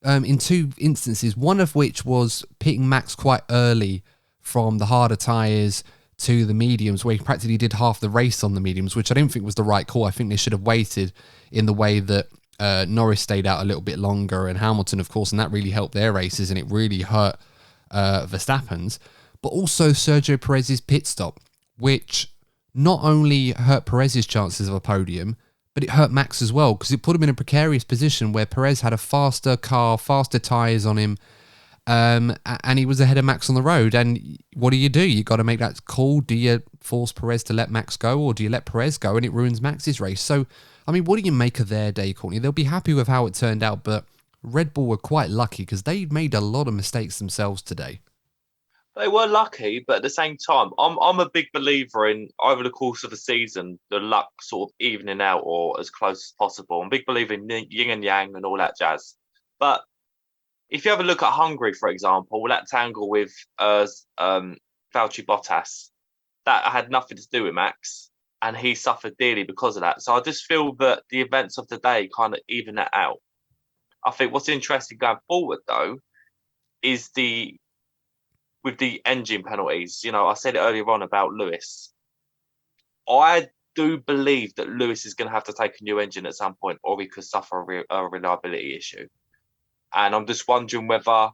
in two instances, one of which was pitting Max quite early from the harder tyres to the mediums, where he practically did half the race on the mediums, which I don't think was the right call. I think they should have waited in the way that Norris stayed out a little bit longer, and Hamilton, of course, and that really helped their races, and it really hurt Verstappen's. But also Sergio Perez's pit stop, which not only hurt Perez's chances of a podium, but it hurt Max as well, because it put him in a precarious position where Perez had a faster car, faster tyres on him, and he was ahead of Max on the road. And what do? You got to make that call. Do you force Perez to let Max go, or do you let Perez go and it ruins Max's race? So, I mean, what do you make of their day, Courtney? They'll be happy with how it turned out, but Red Bull were quite lucky because they made a lot of mistakes themselves today. They were lucky, but at the same time, I'm a big believer in, over the course of a season, the luck sort of evening out or as close as possible. I'm a big believer in yin and yang and all that jazz. But if you have a look at Hungary, for example, that tangle with Valtteri Bottas, that had nothing to do with Max, and he suffered dearly because of that. So I just feel that the events of the day kind of even that out. I think what's interesting going forward, though, is with the engine penalties. I said it earlier on about Lewis. I do believe that Lewis is going to have to take a new engine at some point, or he could suffer a reliability issue. And I'm just wondering whether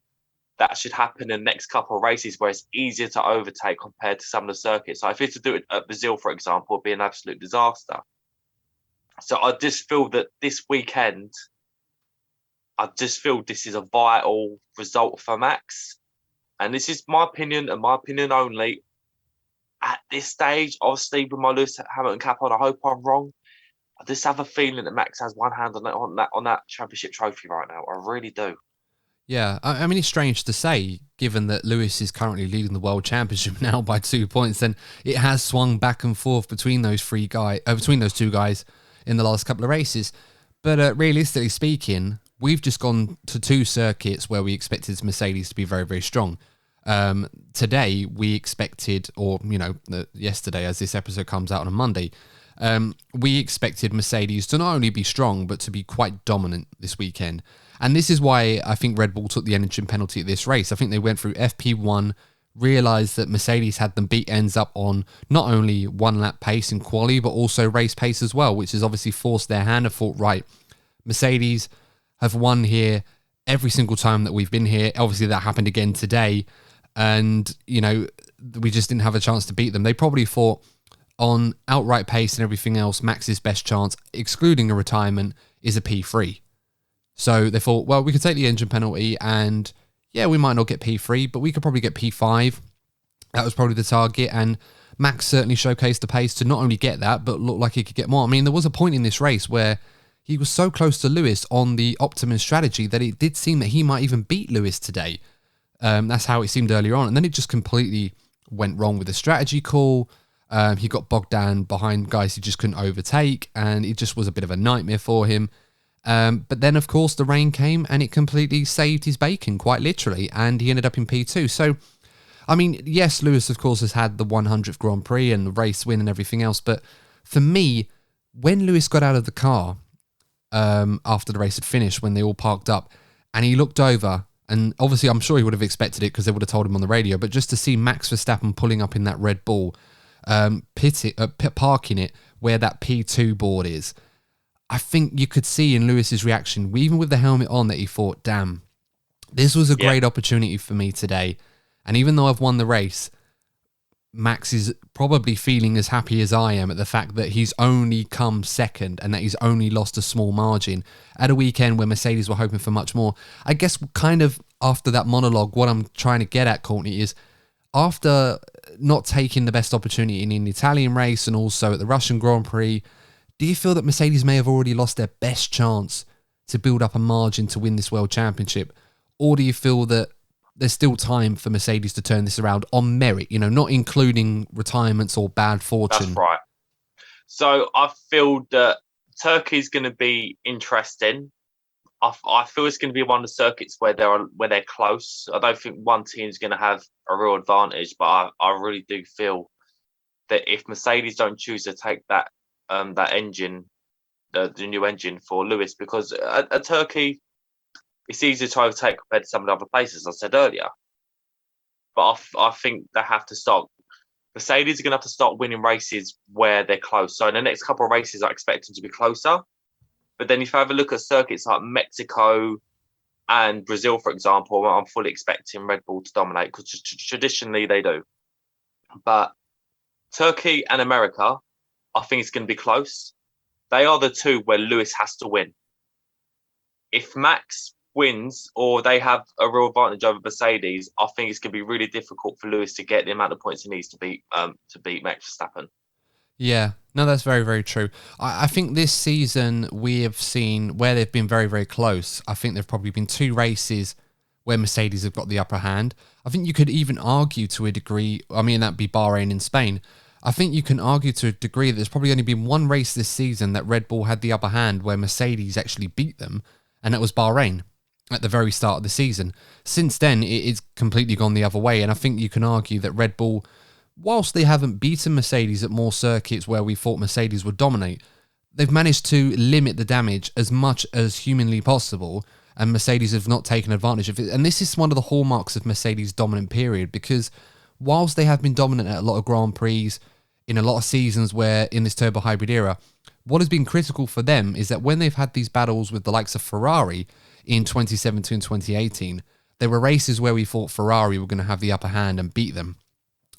that should happen in the next couple of races where it's easier to overtake compared to some of the circuits. So if it's to do it at Brazil, for example, it'd be an absolute disaster. So I just feel that this weekend, I just feel this is a vital result for Max. And this is my opinion and my opinion only. At this stage, obviously, with my Lewis Hamilton cap on, I hope I'm wrong. I just have a feeling that Max has one hand on that championship trophy right now. I really do. Yeah, I mean, it's strange to say, given that Lewis is currently leading the world championship now by 2 points, and it has swung back and forth between those two guys in the last couple of races. But realistically speaking, we've just gone to two circuits where we expected Mercedes to be very, very strong. Today, we expected, or, yesterday, as this episode comes out on a Monday, we expected Mercedes to not only be strong, but to be quite dominant this weekend. And this is why I think Red Bull took the engine penalty at this race. I think they went through FP1, realised that Mercedes had them beat ends up on not only one lap pace in quali, but also race pace as well, which has obviously forced their hand and thought, right, Mercedes have won here every single time that we've been here. Obviously, that happened again today. And, you know, we just didn't have a chance to beat them. They probably thought on outright pace and everything else, Max's best chance, excluding a retirement, is a P3. So they thought, well, we could take the engine penalty and, yeah, we might not get P3, but we could probably get P5. That was probably the target. And Max certainly showcased the pace to not only get that, but look like he could get more. I mean, there was a point in this race where he was so close to Lewis on the optimum strategy that it did seem that he might even beat Lewis today. That's how it seemed earlier on. And then it just completely went wrong with the strategy call. He got bogged down behind guys he just couldn't overtake, and it just was a bit of a nightmare for him. But then, of course, the rain came and it completely saved his bacon, quite literally, and he ended up in P2. So, I mean, yes, Lewis, of course, has had the 100th Grand Prix and the race win and everything else, but for me, when Lewis got out of the car after the race had finished, when they all parked up, and he looked over, and obviously I'm sure he would have expected it because they would have told him on the radio, but just to see Max Verstappen pulling up in that Red Bull, parking it where that P2 board is, I think you could see in Lewis's reaction, even with the helmet on, that he thought, damn, this was a great opportunity for me today. And even though I've won the race, Max is probably feeling as happy as I am at the fact that he's only come second and that he's only lost a small margin at a weekend where Mercedes were hoping for much more. I guess kind of after that monologue, what I'm trying to get at, Courtney, is after not taking the best opportunity in the Italian race and also at the Russian Grand Prix, do you feel that Mercedes may have already lost their best chance to build up a margin to win this World Championship? Or do you feel that there's still time for Mercedes to turn this around on merit, you know, not including retirements or bad fortune? That's right. So I feel that Turkey's going to be interesting. I feel it's going to be one of the circuits where they're close. I don't think one team's going to have a real advantage, but I really do feel that if Mercedes don't choose to take that engine, the new engine for Lewis, because at Turkey, it's easier to overtake compared to some of the other places, I said earlier. But I think they have to start. Mercedes are going to have to start winning races where they're close. So in the next couple of races, I expect them to be closer. But then if you have a look at circuits like Mexico and Brazil, for example, I'm fully expecting Red Bull to dominate because traditionally they do. But Turkey and America, I think it's going to be close. They are the two where Lewis has to win. If Max wins or they have a real advantage over Mercedes, I think it's going to be really difficult for Lewis to get the amount of points he needs to beat Max Verstappen. Yeah, no, that's very, very true. I think this season we have seen where they've been very, very close. I think there've probably been two races where Mercedes have got the upper hand. I think you could even argue to a degree, I mean, that'd be Bahrain in Spain. I think you can argue to a degree that there's probably only been one race this season that Red Bull had the upper hand where Mercedes actually beat them, and that was Bahrain at the very start of the season. Since then, it's completely gone the other way, and I think you can argue that Red Bull, whilst they haven't beaten Mercedes at more circuits where we thought Mercedes would dominate, they've managed to limit the damage as much as humanly possible, and Mercedes have not taken advantage of it. And this is one of the hallmarks of Mercedes' dominant period, because whilst they have been dominant at a lot of Grand Prix, in a lot of seasons where in this turbo hybrid era, what has been critical for them is that when they've had these battles with the likes of Ferrari in 2017 and 2018, there were races where we thought Ferrari were going to have the upper hand and beat them.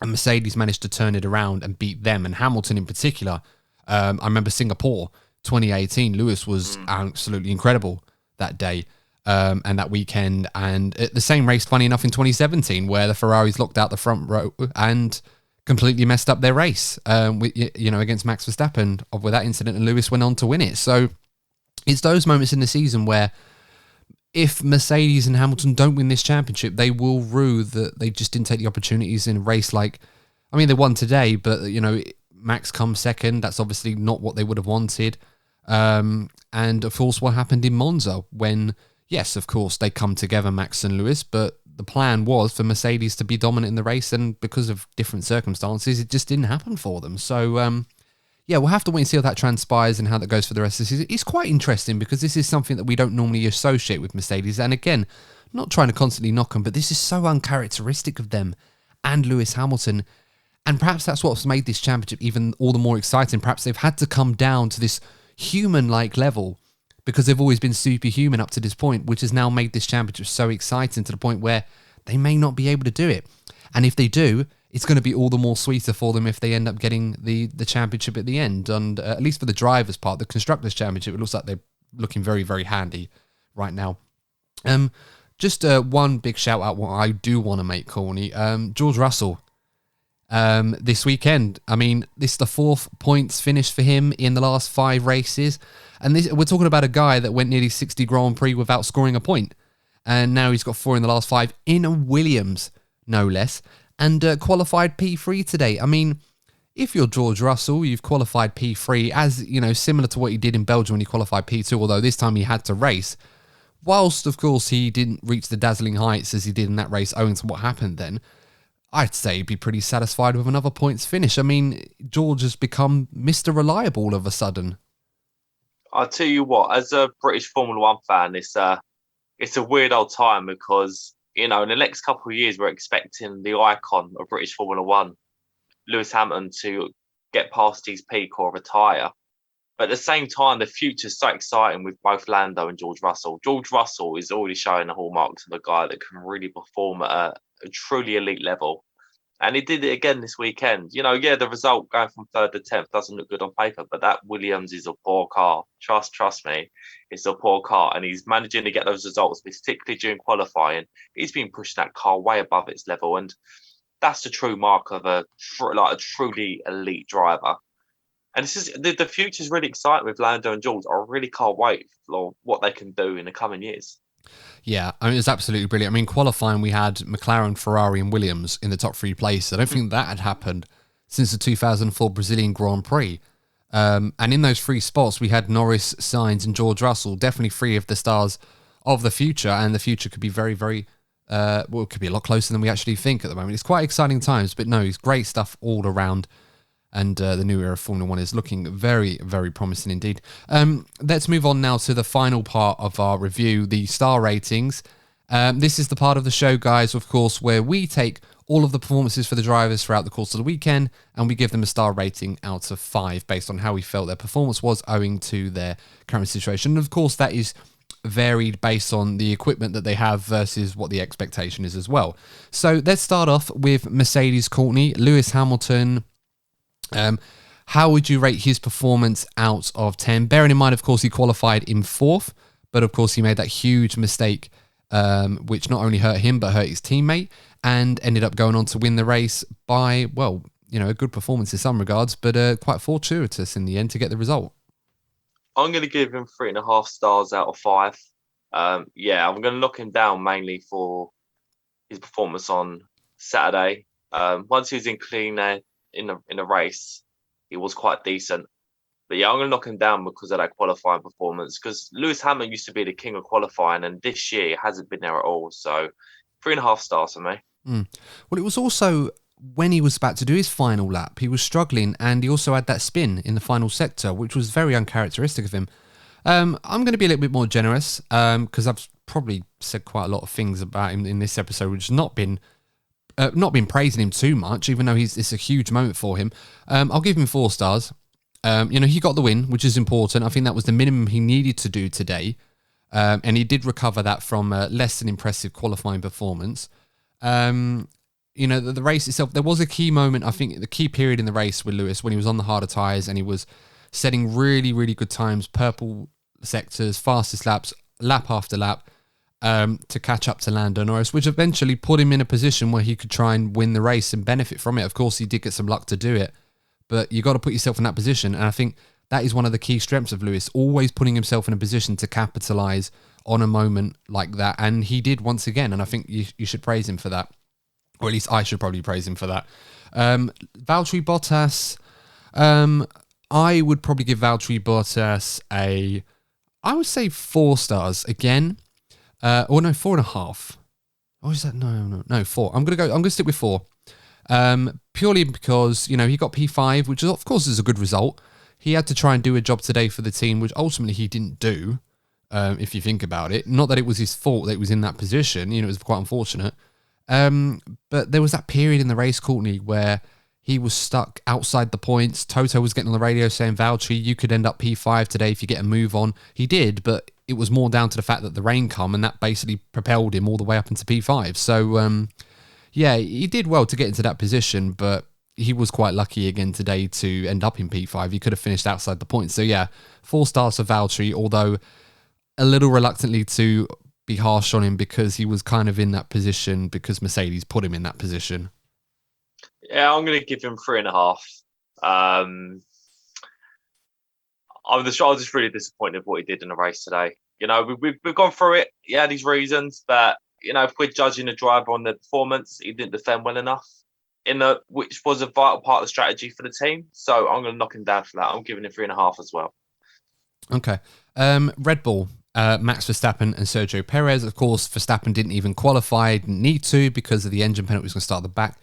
And Mercedes managed to turn it around and beat them. And Hamilton in particular, I remember Singapore 2018, Lewis was absolutely incredible that day and that weekend. And the same race, funny enough, in 2017, where the Ferraris locked out the front row and completely messed up their race against Max Verstappen with that incident, and Lewis went on to win it. So it's those moments in the season where if Mercedes and Hamilton don't win this championship, they will rue that they just didn't take the opportunities in a race like, I mean, they won today, but, you know, Max comes second. That's obviously not what they would have wanted. And, of course, what happened in Monza when, yes, of course, they come together, Max and Lewis, but the plan was for Mercedes to be dominant in the race, and because of different circumstances, it just didn't happen for them. So, yeah, we'll have to wait and see how that transpires and how that goes for the rest of the season. It's quite interesting because this is something that we don't normally associate with Mercedes. And again, not trying to constantly knock them, but this is so uncharacteristic of them and Lewis Hamilton. And perhaps that's what's made this championship even all the more exciting. Perhaps they've had to come down to this human-like level because they've always been superhuman up to this point, which has now made this championship so exciting to the point where they may not be able to do it. And if they do, it's going to be all the more sweeter for them if they end up getting the championship at the end. And at least for the drivers' part, the Constructors' Championship, it looks like they're looking very, very handy right now. Just one big shout out what I do want to make, Corny. George Russell. This weekend, I mean, this is the 4th points finish for him in the last 5 races. And we're talking about a guy that went nearly 60 Grand Prix without scoring a point. And now he's got 4 in the last 5 in a Williams, no less. And qualified P3 today. I mean, if you're George Russell, you've qualified P3 as, similar to what he did in Belgium when he qualified P2, although this time he had to race. Whilst, of course, he didn't reach the dazzling heights as he did in that race owing to what happened then, I'd say he'd be pretty satisfied with another points finish. I mean, George has become Mr. Reliable all of a sudden. I'll tell you what, as a British Formula One fan, it's a weird old time because, in the next couple of years, we're expecting the icon of British Formula One, Lewis Hamilton, to get past his peak or retire. But at the same time, the future's so exciting with both Lando and George Russell. George Russell is already showing the hallmarks of a guy that can really perform at a truly elite level. And he did it again this weekend. The result going from 3rd to 10th doesn't look good on paper, but that Williams is a poor car. Trust me, it's a poor car. And he's managing to get those results, particularly during qualifying. He's been pushing that car way above its level. And that's the true mark of a truly elite driver. And this is the future's really exciting with Lando and George. I really can't wait for what they can do in the coming years. Yeah, I mean, it's absolutely brilliant. I mean, qualifying, we had McLaren, Ferrari and Williams in the top 3 places. I don't think that had happened since the 2004 Brazilian Grand Prix. And in those 3 spots, we had Norris, Sainz and George Russell, definitely 3 of the stars of the future. And the future could be very, very, it could be a lot closer than we actually think at the moment. It's quite exciting times, but no, it's great stuff all around. And the new era of Formula One is looking very, very promising indeed. Let's move on now to the final part of our review, the star ratings. This is the part of the show, guys, of course, where we take all of the performances for the drivers throughout the course of the weekend and we give them a star rating out of 5 based on how we felt their performance was owing to their current situation. And of course, that is varied based on the equipment that they have versus what the expectation is as well. So let's start off with Mercedes, Courtney. Lewis Hamilton. How would you rate his performance out of 10? Bearing in mind, of course, he qualified in 4th, but of course he made that huge mistake, which not only hurt him, but hurt his teammate, and ended up going on to win the race by, well, a good performance in some regards, but quite fortuitous in the end to get the result. I'm going to give him 3.5 stars out of 5. I'm going to knock him down mainly for his performance on Saturday. Once he was in clean air, in a race, he was quite decent. But I'm going to knock him down because of that qualifying performance. Because Lewis Hamilton used to be the king of qualifying, and this year hasn't been there at all. So 3.5 stars for me. Well, it was also when he was about to do his final lap, he was struggling, and he also had that spin in the final sector, which was very uncharacteristic of him. I'm going to be a little bit more generous because I've probably said quite a lot of things about him in this episode, which has not been praising him too much, even though it's a huge moment for him. I'll give him 4 stars. He got the win, which is important. I think that was the minimum he needed to do today. And he did recover that from a less than impressive qualifying performance. The race itself, there was a key moment, I think the key period in the race with Lewis when he was on the harder tyres and he was setting really, really good times, purple sectors, fastest laps, lap after lap. To catch up to Lando Norris, which eventually put him in a position where he could try and win the race and benefit from it. Of course, he did get some luck to do it, but you got to put yourself in that position. And I think that is one of the key strengths of Lewis, always putting himself in a position to capitalize on a moment like that. And he did once again. And I think you should praise him for that. Or at least I should probably praise him for that. Valtteri Bottas, I would probably give Valtteri Bottas I would say 4 stars again. 4.5. Oh, is that? No, 4. I'm going to stick with 4. Purely because, he got P5, which of course is a good result. he had to try and do a job today for the team, which ultimately he didn't do, if you think about it. Not that it was his fault that he was in that position. It was quite unfortunate. But there was that period in the race, Courtney, where he was stuck outside the points. Toto was getting on the radio saying, Valtteri, you could end up P5 today if you get a move on. He did, but it was more down to the fact that the rain come, and that basically propelled him all the way up into P5. So, yeah, he did well to get into that position, but he was quite lucky again today to end up in P5. He could have finished outside the points. So, yeah, 4 stars for Valtteri, although a little reluctantly to be harsh on him because he was kind of in that position because Mercedes put him in that position. Yeah, I'm going to give him 3.5. I was just really disappointed with what he did in the race today. We've gone through it. He had his reasons, but if we're judging the driver on the performance, he didn't defend well enough, which was a vital part of the strategy for the team. So I'm going to knock him down for that. I'm giving him 3.5 as well. Okay. Red Bull, Max Verstappen and Sergio Perez. Of course, Verstappen didn't even qualify, didn't need to because of the engine penalty was going to start at the back.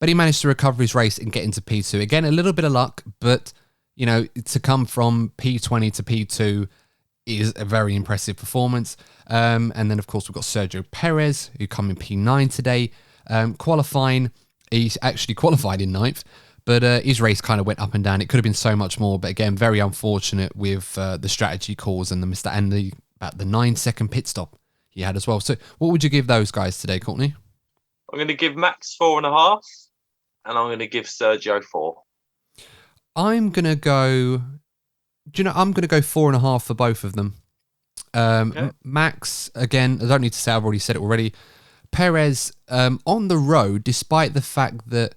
But he managed to recover his race and get into P2. Again, a little bit of luck, but, to come from P20 to P2 is a very impressive performance. And then, of course, we've got Sergio Perez, who come in P9 today. Qualifying, he's actually qualified in 9th, but his race kind of went up and down. It could have been so much more, but again, very unfortunate with the strategy calls and about the 9-second pit stop he had as well. So what would you give those guys today, Courtney? I'm going to give Max 4.5. And I'm going to give Sergio 4. I'm going to go 4.5 for both of them. Okay. Max, again, I don't need to say, I've already said it already. Perez, on the road, despite the fact that,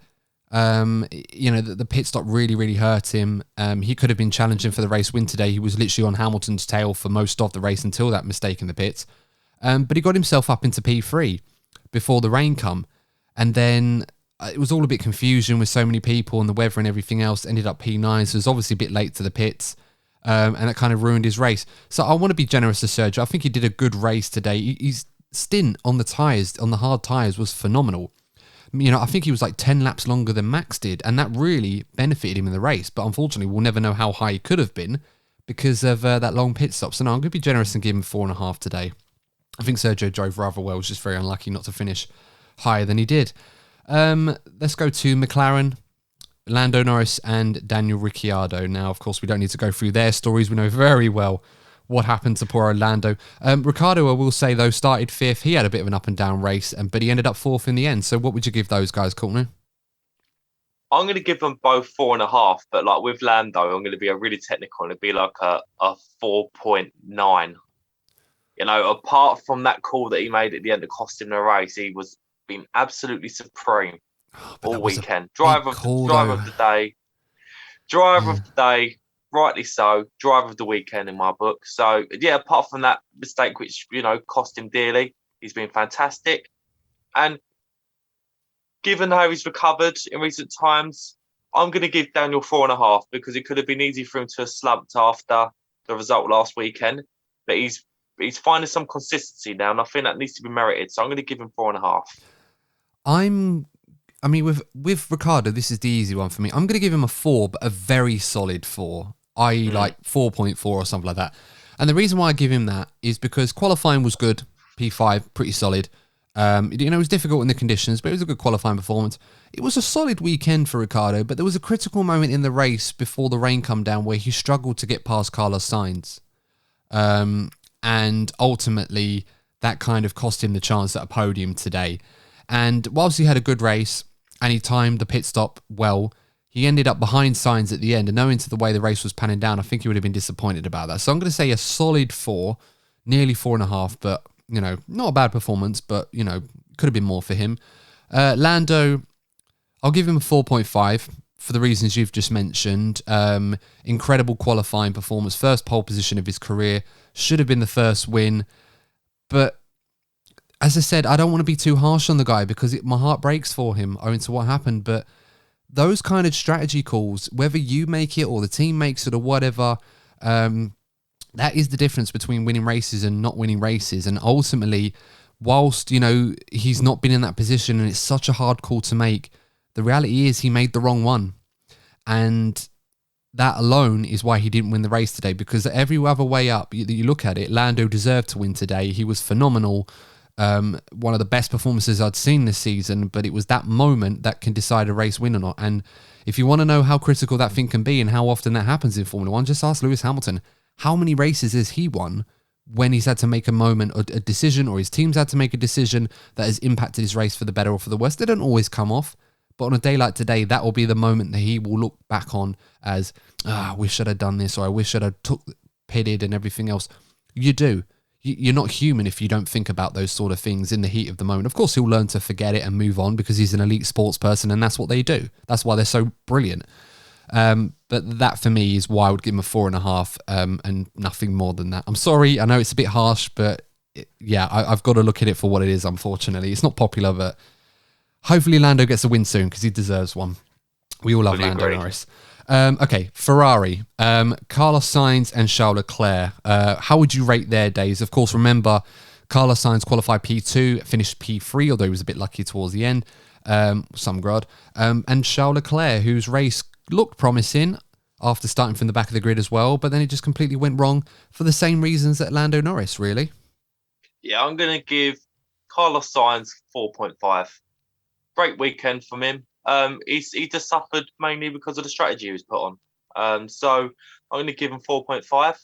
that the pit stop really, really hurt him, he could have been challenging for the race win today. He was literally on Hamilton's tail for most of the race until that mistake in the pits. But he got himself up into P3 before the rain come. And then it was all a bit confusion with so many people and the weather and everything else. Ended up P9, so it was obviously a bit late to the pits, and that kind of ruined his race. So I want to be generous to Sergio. I think he did a good race today. His stint on the tyres, on the hard tyres, was phenomenal. I think he was like 10 laps longer than Max did, and that really benefited him in the race. But unfortunately, we'll never know how high he could have been because of that long pit stop. So no, I'm going to be generous and give him 4.5 today. I think Sergio drove rather well, was just very unlucky not to finish higher than he did. Let's go to McLaren, Lando Norris and Daniel Ricciardo. Now, of course, we don't need to go through their stories. We know very well what happened to poor Lando. Ricciardo, I will say, though, started 5th. He had a bit of an up and down race, but he ended up 4th in the end. So what would you give those guys, Courtney? I'm going to give them both 4.5, but like with Lando, I'm going to be a really technical and it'd be like a 4.9. Apart from that call that he made at the end that cost him the race, he was been absolutely supreme all weekend. Driver of the day. Driver of the day, rightly so. Driver of the weekend in my book. So, yeah, apart from that mistake, which, cost him dearly, he's been fantastic. And given how he's recovered in recent times, I'm going to give Daniel 4.5 because it could have been easy for him to have slumped after the result last weekend. But he's finding some consistency now, and I think that needs to be merited. So I'm going to give him 4.5. With Ricciardo, this is the easy one for me. I'm going to give him a 4, but a very solid 4, i.e. like 4.4 or something like that. And the reason why I give him that is because qualifying was good, P5, pretty solid. It was difficult in the conditions, but it was a good qualifying performance. It was a solid weekend for Ricciardo, but there was a critical moment in the race before the rain come down where he struggled to get past Carlos Sainz. And ultimately, that kind of cost him the chance at a podium today. And whilst he had a good race and he timed the pit stop well, he ended up behind Sainz at the end. And knowing to the way the race was panning down, I think he would have been disappointed about that. So I'm going to say a solid 4, nearly 4.5, but, not a bad performance, but, could have been more for him. Lando, I'll give him a 4.5 for the reasons you've just mentioned. Incredible qualifying performance, first pole position of his career, should have been the first win, but as I said, I don't want to be too harsh on the guy because my heart breaks for him owing to what happened. But those kind of strategy calls, whether you make it or the team makes it or whatever, that is the difference between winning races and not winning races. And ultimately, whilst, he's not been in that position and it's such a hard call to make, the reality is he made the wrong one. And that alone is why he didn't win the race today, because every other way up that you look at it, Lando deserved to win today. He was phenomenal. One of the best performances I'd seen this season, but it was that moment that can decide a race win or not. And if you want to know how critical that thing can be and how often that happens in Formula One, just ask Lewis Hamilton. How many races has he won when he's had to make a moment or a decision, or his team's had to make a decision that has impacted his race for the better or for the worse? They don't always come off. But on a day like today, that will be the moment that he will look back on as, I wish I'd have done this, or I wish I'd have pitted and everything else. You do. You're not human if you don't think about those sort of things in the heat of the moment. Of course, he'll learn to forget it and move on because he's an elite sports person, and that's what they do. That's why they're so brilliant. But that, for me, is why I would give him a 4.5 and nothing more than that. I'm sorry. I know it's a bit harsh, but I've got to look at it for what it is, unfortunately. It's not popular, but hopefully Lando gets a win soon because he deserves one. We all love Lando Norris. Okay, Ferrari. Carlos Sainz and Charles Leclerc. How would you rate their days? Of course, remember, Carlos Sainz qualified P2, finished P3, although he was a bit lucky towards the end. Some grod. And Charles Leclerc, whose race looked promising after starting from the back of the grid as well, but then it just completely went wrong for the same reasons that Lando Norris, really. Yeah, I'm going to give Carlos Sainz 4.5. Great weekend from him. He just suffered mainly because of the strategy he was put on. So I'm going to give him 4.5.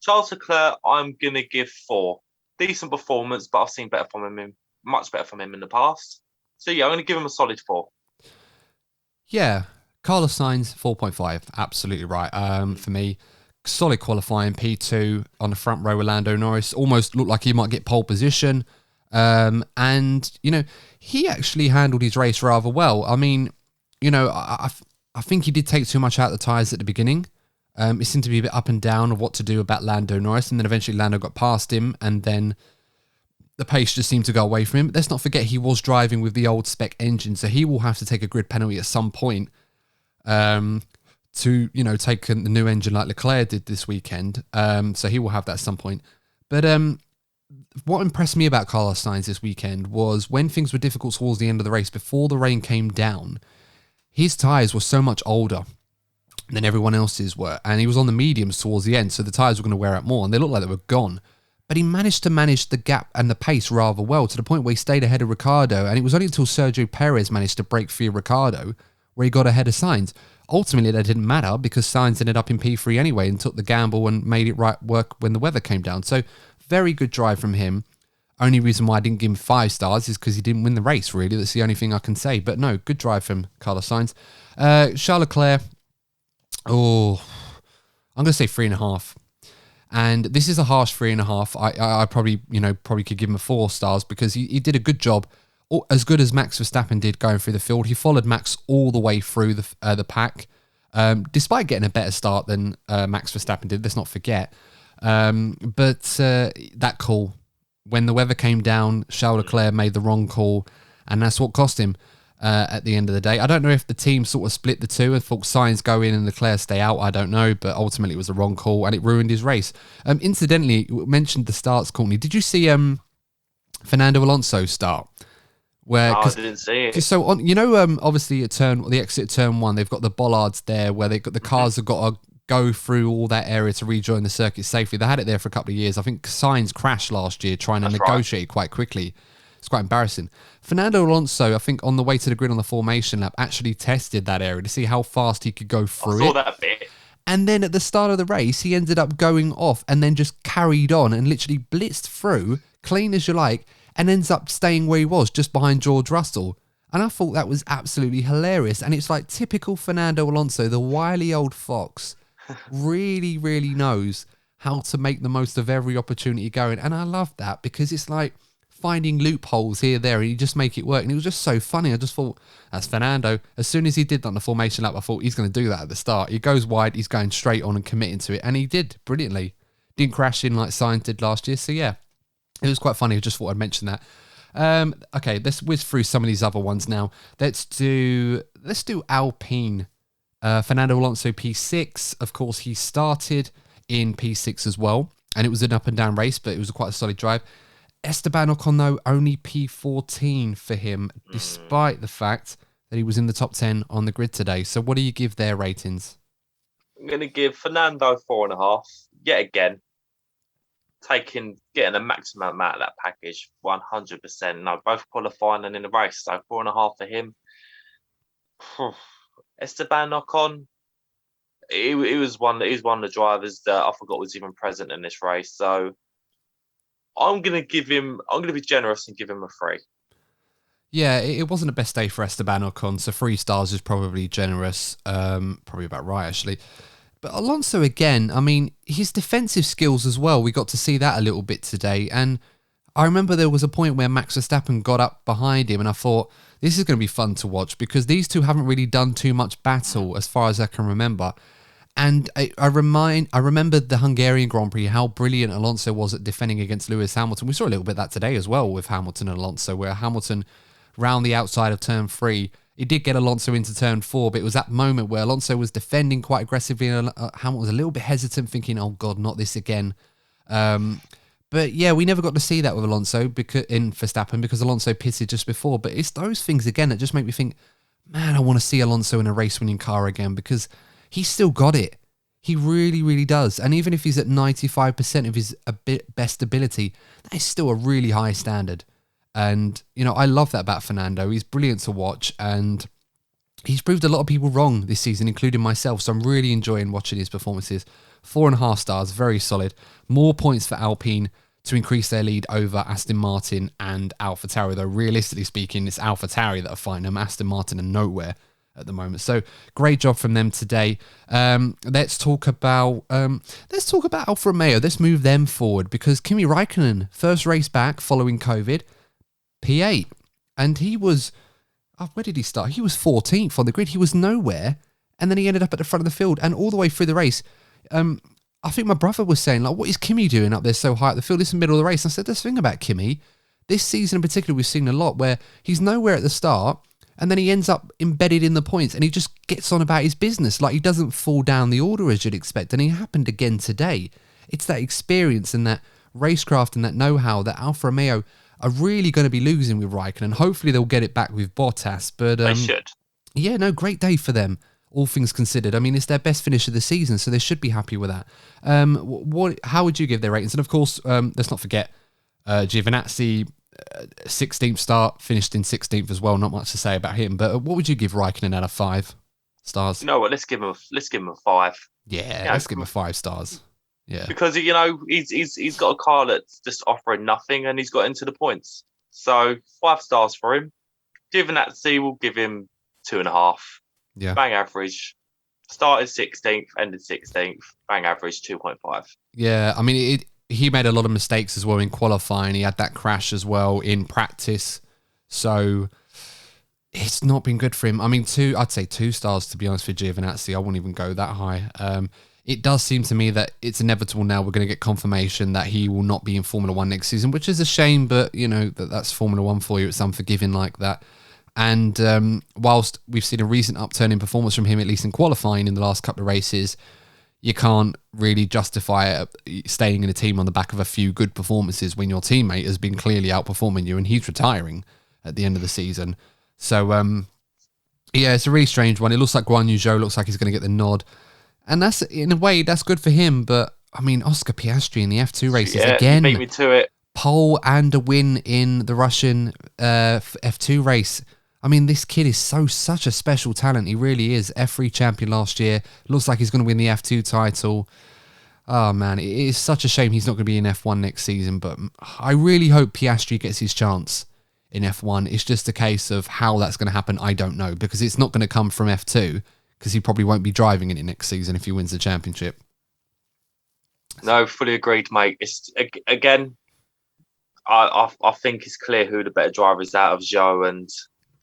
Charles Leclerc, I'm going to give 4. Decent performance, but I've seen better from him, much better from him in the past. So yeah, I'm going to give him a solid 4. Yeah, Carlos Sainz, 4.5. Absolutely right. For me, solid qualifying, P2 on the front row with Lando Norris. Almost looked like he might get pole position. And, he actually handled his race rather well. I mean, I think he did take too much out of the tyres at the beginning. It seemed to be a bit up and down of what to do about Lando Norris. And then eventually Lando got past him, and then the pace just seemed to go away from him. But let's not forget he was driving with the old spec engine, so he will have to take a grid penalty at some point to, take the new engine like Leclerc did this weekend. So he will have that at some point. But what impressed me about Carlos Sainz this weekend was when things were difficult towards the end of the race, before the rain came down, his tyres were so much older than everyone else's were. And he was on the mediums towards the end, so the tyres were going to wear out more, and they looked like they were gone. But he managed to manage the gap and the pace rather well, to the point where he stayed ahead of Ricciardo. And it was only until Sergio Perez managed to break free of Ricciardo where he got ahead of Sainz. Ultimately, that didn't matter because Sainz ended up in P3 anyway and took the gamble and made it work when the weather came down. So very good drive from him. Only reason why I didn't give him 5 stars is because he didn't win the race, really. That's the only thing I can say. But no, good drive from Carlos Sainz. Charles Leclerc, I'm going to say 3.5. And this is a harsh 3.5. I probably could give him a 4 stars because he did a good job, as good as Max Verstappen did going through the field. He followed Max all the way through the pack, despite getting a better start than Max Verstappen did. Let's not forget. But that call, when the weather came down, Charles Leclerc made the wrong call, and that's what cost him at the end of the day. I don't know if the team sort of split the two and thought Sainz go in and Leclerc stay out. I don't know, but ultimately it was the wrong call, and it ruined his race. Incidentally, you mentioned the starts, Courtney. Did you see Fernando Alonso start? I didn't see it. So obviously the exit at turn 1, they've got the bollards there where they got the cars have got to go through all that area to rejoin the circuit safely. They had it there for a couple of years. I think Sainz crashed last year trying to negotiate quite quickly. It's quite embarrassing. Fernando Alonso, I think, on the way to the grid on the formation lap, actually tested that area to see how fast he could go through it. I saw that bit. And then at the start of the race, he ended up going off and then just carried on and literally blitzed through, clean as you like, and ends up staying where he was, just behind George Russell. And I thought that was absolutely hilarious. And it's like typical Fernando Alonso, the wily old fox, really, really knows how to make the most of every opportunity going. And I love that because it's like finding loopholes here, there, and you just make it work. And it was just so funny. I just thought, that's Fernando. As soon as he did that on the formation lap, I thought he's going to do that at the start. He goes wide, he's going straight on and committing to it. And he did brilliantly. Didn't crash in like Sainz did last year. So yeah, it was quite funny. I just thought I'd mention that. Okay, let's whiz through some of these other ones now. Let's do Alpine. Fernando Alonso P6. Of course, he started in P6 as well, and it was an up and down race, but it was quite a solid drive. Esteban Ocon, though, only P14 for him, despite the fact that he was in the top 10 on the grid today. So what do you give their ratings? I'm going to give Fernando 4.5 yet again. Getting the maximum amount of that package, 100%. No, both qualifying and in the race, so 4.5 for him. Esteban Ocon, he was one of the drivers that I forgot was even present in this race. So I'm going to be generous and give him a 3. Yeah, it wasn't the best day for Esteban Ocon, so 3 stars is probably generous. Probably about right, actually. But Alonso, again, I mean, his defensive skills as well, we got to see that a little bit today. And I remember there was a point where Max Verstappen got up behind him, and I thought, this is going to be fun to watch, because these two haven't really done too much battle as far as I can remember. And I remember the Hungarian Grand Prix, how brilliant Alonso was at defending against Lewis Hamilton. We saw a little bit of that today as well with Hamilton and Alonso, where Hamilton, round the outside of turn 3, it did get Alonso into turn 4, but it was that moment where Alonso was defending quite aggressively, and Hamilton was a little bit hesitant, thinking, oh God, not this again. But yeah, we never got to see that with Alonso in Verstappen, because Alonso pitted just before. But it's those things, again, that just make me think, man, I want to see Alonso in a race-winning car again, because he's still got it. He really, really does. And even if he's at 95% of his best ability, that is still a really high standard. And, I love that about Fernando. He's brilliant to watch, and he's proved a lot of people wrong this season, including myself. So I'm really enjoying watching his performances. 4.5 stars, very solid. More points for Alpine to increase their lead over Aston Martin and Alphatauri. Though realistically speaking, it's Alphatauri that are fighting them. Aston Martin are nowhere at the moment. So great job from them today. Let's talk about Alfa Romeo. Let's move them forward, because Kimi Räikkönen, first race back following COVID, P8, and he was, where did he start? He was 14th on the grid. He was nowhere, and then he ended up at the front of the field, and all the way through the race. I think my brother was saying, like, what is Kimi doing up there so high at the field? This is the middle of the race. And I said, this thing about Kimi, this season in particular, we've seen a lot where he's nowhere at the start, and then he ends up embedded in the points, and he just gets on about his business. Like, he doesn't fall down the order as you'd expect, and it happened again today. It's that experience and that racecraft and that know-how that Alfa Romeo are really going to be losing with Raikkonen. Hopefully they'll get it back with Bottas. But they should. Yeah, no, great day for them, all things considered. I mean, it's their best finish of the season, so they should be happy with that. How would you give their ratings? And of course, let's not forget Giovinazzi, 16th start, finished in 16th as well. Not much to say about him. But what would you give Raikkonen out of 5 stars? You know what? Let's give him a 5. Yeah, let's give him a 5 stars. Yeah, because he's got a car that's just offering nothing, and he's got into the points. So 5 stars for him. Giovinazzi will give him 2.5. Yeah, bang average. Started 16th, ended 16th. Bang average 2.5. Yeah, I mean he made a lot of mistakes as well in qualifying. He had that crash as well in practice, so it's not been good for him. I mean, I'd say 2 stars to be honest for Giovinazzi. I wouldn't even go that high. It does seem to me that it's inevitable now. We're going to get confirmation that he will not be in Formula 1 next season, which is a shame, but, that's Formula 1 for you. It's unforgiving like that. And whilst we've seen a recent upturn in performance from him, at least in qualifying in the last couple of races, you can't really justify staying in a team on the back of a few good performances when your teammate has been clearly outperforming you and he's retiring at the end of the season. So, yeah, it's a really strange one. It looks like Guan Yu Zhou looks like he's going to get the nod. And that's, in a way, that's good for him. But, I mean, Oscar Piastri in the F2 races, again, beat me to it. Pole and a win in the Russian F2 race. I mean, this kid is such a special talent. He really is. F3 champion last year. Looks like he's going to win the F2 title. Oh, man, it is such a shame he's not going to be in F1 next season. But I really hope Piastri gets his chance in F1. It's just a case of how that's going to happen, I don't know. Because it's not going to come from F2. Because he probably won't be driving in it next season if he wins the championship. No, fully agreed, mate. It's again, I think it's clear who the better driver is out of Zhou and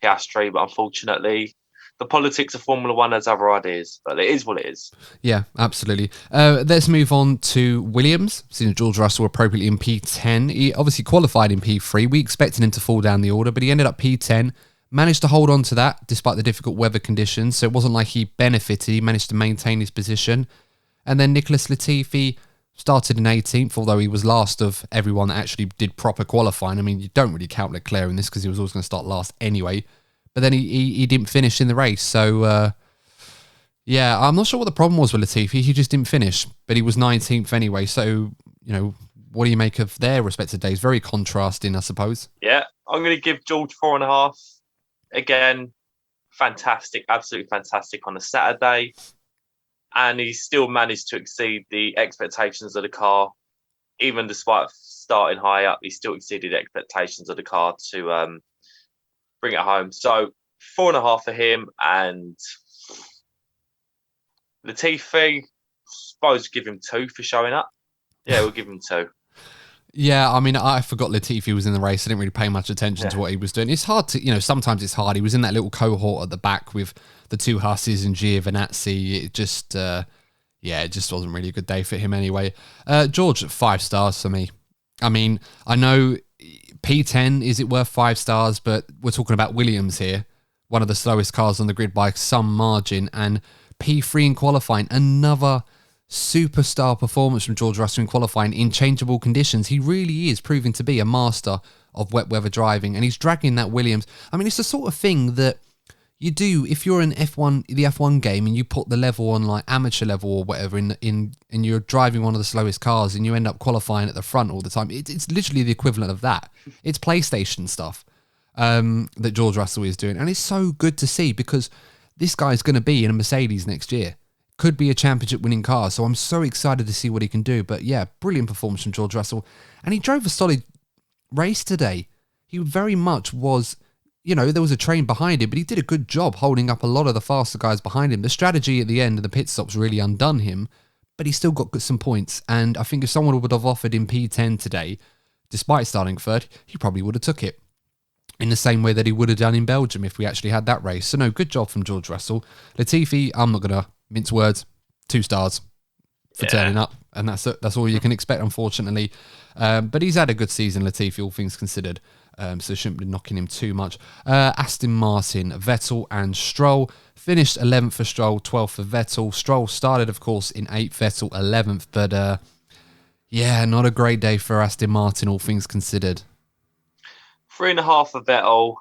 Piastri, but unfortunately, the politics of Formula 1 has other ideas. But it is what it is. Yeah, absolutely. Let's move on to Williams. Seeing George Russell appropriately in P10. He obviously qualified in P3. We expected him to fall down the order, but he ended up P10. Managed to hold on to that despite the difficult weather conditions, so it wasn't like he benefited. He managed to maintain his position. And then Nicholas Latifi started in 18th, although he was last of everyone that actually did proper qualifying. I mean, you don't really count Leclerc in this because he was always going to start last anyway. But then he didn't finish in the race, so Yeah, I'm not sure what the problem was with Latifi. He just didn't finish, but he was 19th anyway. So, what do you make of their respective days? Very contrasting, I suppose. Yeah, I'm going to give George 4.5. Again, fantastic, absolutely fantastic on a Saturday. And he still managed to exceed the expectations of the car. Even despite starting high up, he still exceeded the expectations of the car to bring it home. So 4.5 for him. And Latifi, suppose give him 2 for showing up. Yeah, we'll give him 2. Yeah, I mean, I forgot Latifi was in the race. I didn't really pay much attention to what he was doing. It's hard to, sometimes it's hard. He was in that little cohort at the back with the 2 Husses and Giovinazzi. It just, it just wasn't really a good day for him anyway. George, 5 stars for me. I mean, I know P10, is it worth 5 stars? But we're talking about Williams here, one of the slowest cars on the grid by some margin, and P3 in qualifying, another superstar performance from George Russell in qualifying in changeable conditions. He really is proving to be a master of wet weather driving, and he's dragging that Williams. I mean, it's the sort of thing that you do if you're in the F1 game and you put the level on like amateur level or whatever and you're driving one of the slowest cars and you end up qualifying at the front all the time. It's literally the equivalent of that. It's PlayStation stuff that George Russell is doing, and it's so good to see because this guy's going to be in a Mercedes next year. Could be a championship winning car, so I'm so excited to see what he can do. But yeah, brilliant performance from George Russell, and he drove a solid race today. He very much was, there was a train behind him, but he did a good job holding up a lot of the faster guys behind him. The strategy at the end of the pit stops really undone him, but he still got some points, and I think if someone would have offered him P10 today, despite starting third, he probably would have took it. In the same way that he would have done in Belgium if we actually had that race. So no, good job from George Russell. Latifi, I'm not going to mince words, 2 stars for turning up, and that's all you can expect, unfortunately. But he's had a good season, Latifi, all things considered, so shouldn't be knocking him too much. Aston Martin, Vettel and Stroll finished 11th for Stroll, 12th for Vettel. Stroll started, of course, in 8th, Vettel 11th, but not a great day for Aston Martin, all things considered. 3.5 for Vettel,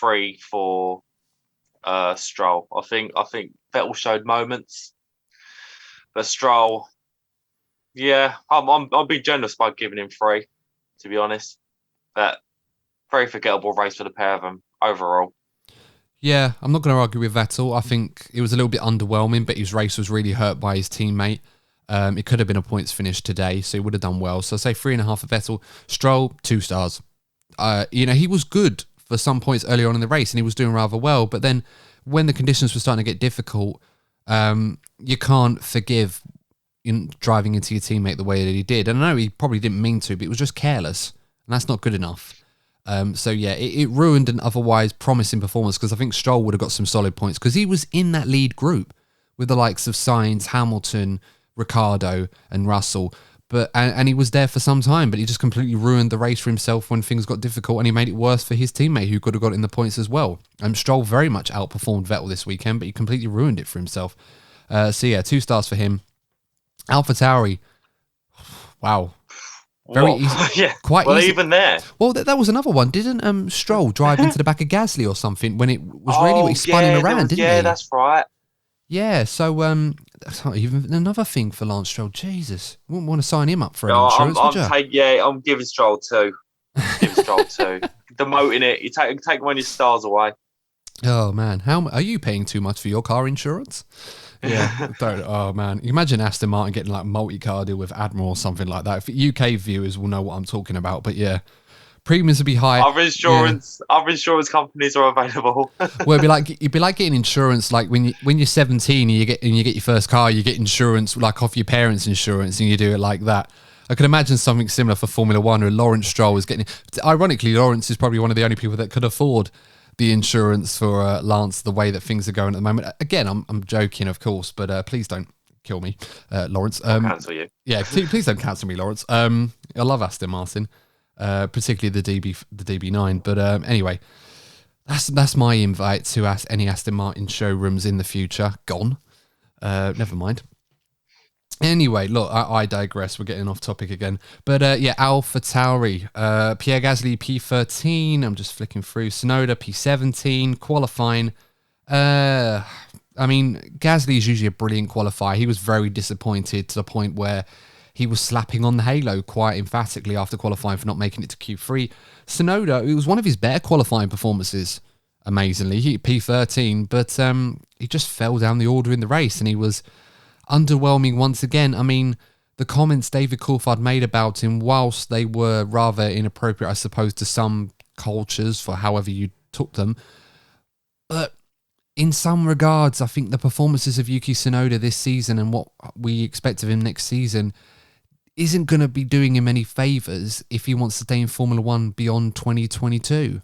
3 for Stroll. I think Vettel showed moments, but Stroll, I'll be generous by giving him 3, to be honest. But very forgettable race for the pair of them overall. Yeah, I'm not going to argue with Vettel. I think it was a little bit underwhelming, but his race was really hurt by his teammate. It could have been a points finish today, so he would have done well. So I say 3.5 for Vettel. Stroll, 2 stars. He was good for some points earlier on in the race and he was doing rather well, but then when the conditions were starting to get difficult, you can't forgive driving into your teammate the way that he did. And I know he probably didn't mean to, but it was just careless, and that's not good enough. It ruined an otherwise promising performance, because I think Stroll would have got some solid points because he was in that lead group with the likes of Sainz, Hamilton, Ricciardo and Russell. And he was there for some time, but he just completely ruined the race for himself when things got difficult, and he made it worse for his teammate who could have got in the points as well. Stroll very much outperformed Vettel this weekend, but he completely ruined it for himself. 2 stars for him. AlphaTauri, wow. Very easy. Yeah, quite easy. Even there. Well, that was another one. Didn't Stroll drive into the back of Gasly or something when it was really he spun him around, didn't he? Yeah, that's right. Yeah, so that's not even another thing for Lance Stroll. Jesus, wouldn't want to sign him up for an insurance, would you? I'm giving Stroll 2. Demoting it. You take one of your stars away. Oh man, how are you paying too much for your car insurance? Yeah, don't. Oh man, imagine Aston Martin getting like multi-car deal with Admiral or something like that. If UK viewers will know what I'm talking about, but yeah. Premiums would be high. Other insurance companies are available. Well, it'd be like getting insurance. Like when you're 17 and you get your first car, you get insurance like off your parents' insurance, and you do it like that. I can imagine something similar for Formula One, where Lawrence Stroll is getting. Ironically, Lawrence is probably one of the only people that could afford the insurance for Lance the way that things are going at the moment. Again, I'm joking, of course, but please don't kill me, Lawrence. I'll cancel you. Yeah, please don't cancel me, Lawrence. I love Aston Martin. Particularly the DB9, but anyway, that's my invite to any Aston Martin showrooms in the future. Gone. Never mind. Anyway, look, I digress. We're getting off topic again. But AlphaTauri, Pierre Gasly P13. I'm just flicking through. Tsunoda P17. Qualifying. I mean, Gasly is usually a brilliant qualifier. He was very disappointed to the point where he was slapping on the halo quite emphatically after qualifying for not making it to Q3. Tsunoda, it was one of his better qualifying performances, amazingly. He P13, but he just fell down the order in the race, and he was underwhelming once again. I mean, the comments David Coulthard made about him, whilst they were rather inappropriate, I suppose, to some cultures for however you took them, but in some regards, I think the performances of Yuki Tsunoda this season and what we expect of him next season isn't going to be doing him any favours if he wants to stay in Formula One beyond 2022.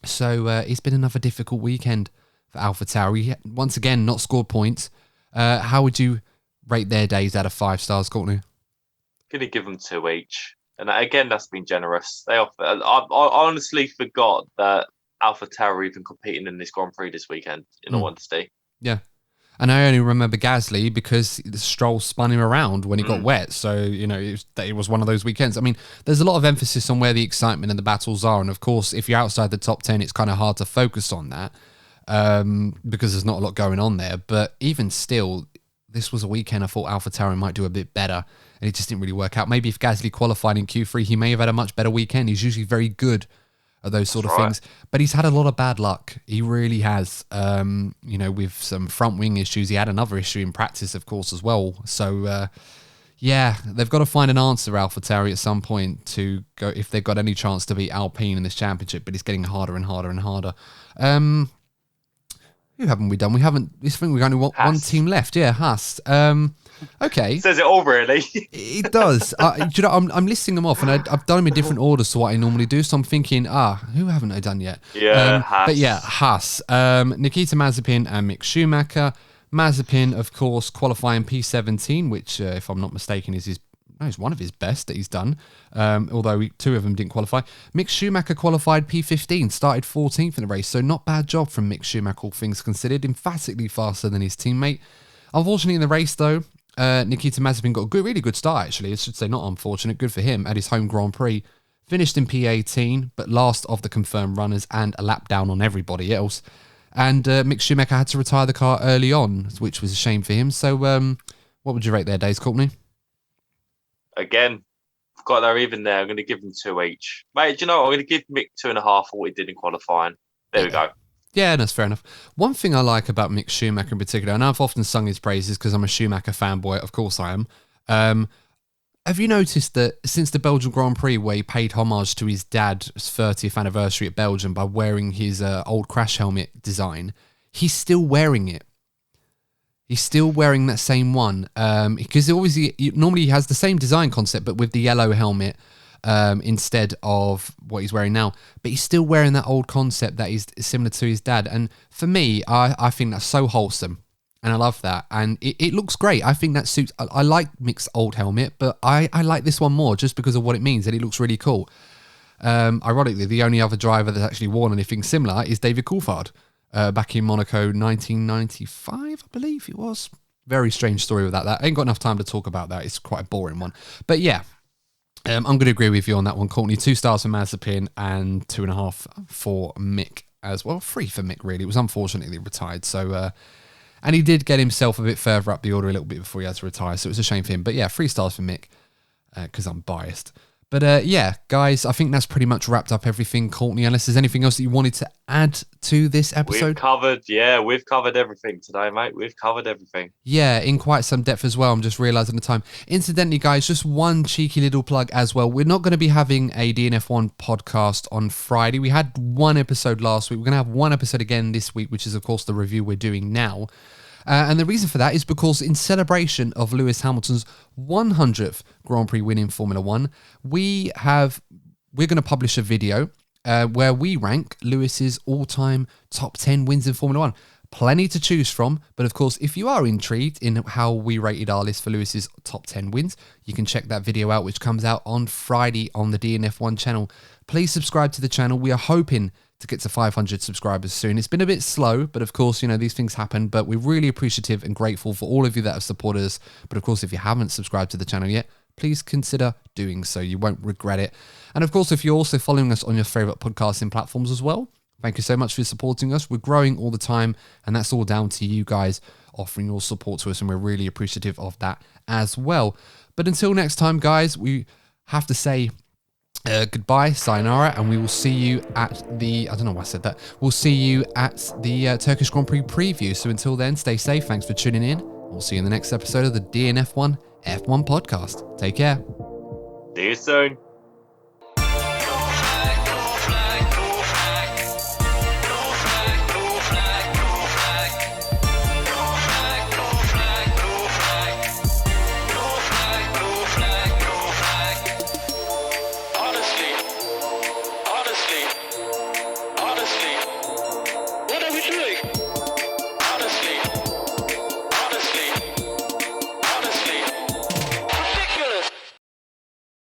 So it's been another difficult weekend for AlphaTauri. Once again, not scored points. How would you rate their days out of 5 stars, Courtney? Going to give them 2 each. And again, that's been generous. I honestly forgot that AlphaTauri even competing in this Grand Prix this weekend, in all honesty. Yeah. And I only remember Gasly because Stroll spun him around when he got wet. So, you know, it was one of those weekends. I mean, there's a lot of emphasis on where the excitement and the battles are. And of course, if you're outside the top 10, it's kind of hard to focus on that because there's not a lot going on there. But even still, this was a weekend I thought AlphaTauri might do a bit better. And it just didn't really work out. Maybe if Gasly qualified in Q3, he may have had a much better weekend. He's usually very good at those sort of things, but he's had a lot of bad luck. He really has, you know, with some front wing issues. He had another issue in practice, of course, as well. So, yeah, they've got to find an answer, AlphaTauri, at some point to go if they've got any chance to beat Alpine in this championship, but it's getting harder and harder and harder. Who haven't we done? We haven't. I think we've only one team left. Yeah, Haas. Okay. Says it all, really. It does. Do you know, I'm listing them off, and I've done them in different orders to what I normally do. So I'm thinking, who haven't I done yet? Yeah, Haas. But yeah, Haas. Nikita Mazepin and Mick Schumacher. Mazepin, of course, qualifying P17, which, if I'm not mistaken, is one of his best that he's done, although 2 of them didn't qualify. Mick Schumacher qualified P15, started 14th in the race, so not bad job from Mick Schumacher, all things considered, emphatically faster than his teammate. Unfortunately, in the race, though, Nikita Mazepin got a really good start, actually. I should say not unfortunate, good for him, at his home Grand Prix. Finished in P18, but last of the confirmed runners and a lap down on everybody else. And Mick Schumacher had to retire the car early on, which was a shame for him. So what would you rate their days, Courtney? Again, got there even there. I'm going to give them 2 each. Mate, do you know what? I'm going to give Mick 2.5 for what he did in qualifying. There we go. Yeah, that's fair enough. One thing I like about Mick Schumacher in particular, and I've often sung his praises because I'm a Schumacher fanboy, of course I am. Have you noticed that since the Belgian Grand Prix, where he paid homage to his dad's 30th anniversary at Belgium by wearing his old crash helmet design, he's still wearing it. He's still wearing that same one because obviously normally he has the same design concept, but with the yellow helmet instead of what he's wearing now. But he's still wearing that old concept that is similar to his dad. And for me, I think that's so wholesome. And I love that. And it looks great. I think that suits... I like Mick's old helmet, but I like this one more just because of what it means, and it looks really cool. Ironically, the only other driver that's actually worn anything similar is David Coulthard. Back in Monaco 1995, I believe it was. Very strange story without that. I ain't got enough time to talk about that. It's quite a boring one. But yeah, I'm going to agree with you on that one, Courtney. 2 stars for Mazepin and 2.5 for Mick as well. 3 for Mick, really. It was unfortunately retired. So, and he did get himself a bit further up the order a little bit before he had to retire. So it was a shame for him. But yeah, 3 stars for Mick because I'm biased. But yeah, guys, I think that's pretty much wrapped up everything, Courtney, unless there's anything else that you wanted to add to this episode. We've covered everything today, mate. We've covered everything. Yeah, in quite some depth as well. I'm just realising the time. Incidentally, guys, just one cheeky little plug as well. We're not going to be having a DNF1 podcast on Friday. We had 1 episode last week. We're going to have 1 episode again this week, which is, of course, the review we're doing now. And the reason for that is because in celebration of Lewis Hamilton's 100th Grand Prix win in Formula One, we're going to publish a video where we rank Lewis's all-time top 10 wins in Formula One. Plenty to choose from, but of course, if you are intrigued in how we rated our list for Lewis's top 10 wins, you can check that video out, which comes out on Friday on the DNF1 channel. Please subscribe to the channel. We are hoping to get to 500 subscribers soon. It's been a bit slow, but of course, you know, these things happen, but we're really appreciative and grateful for all of you that have supported us. But of course, if you haven't subscribed to the channel yet, please consider doing so. You won't regret it. And of course, if you're also following us on your favorite podcasting platforms as well, Thank you so much for supporting us. We're growing all the time, and that's all down to you guys offering your support to us, and we're really appreciative of that as well. But until next time, guys, we have to say goodbye, sayonara, and we will see you at the, I don't know why I said that, we'll see you at the Turkish Grand Prix preview. So until then, stay safe. Thanks for tuning in. We'll see you in the next episode of the DNF1 F1 podcast. Take care. See you soon.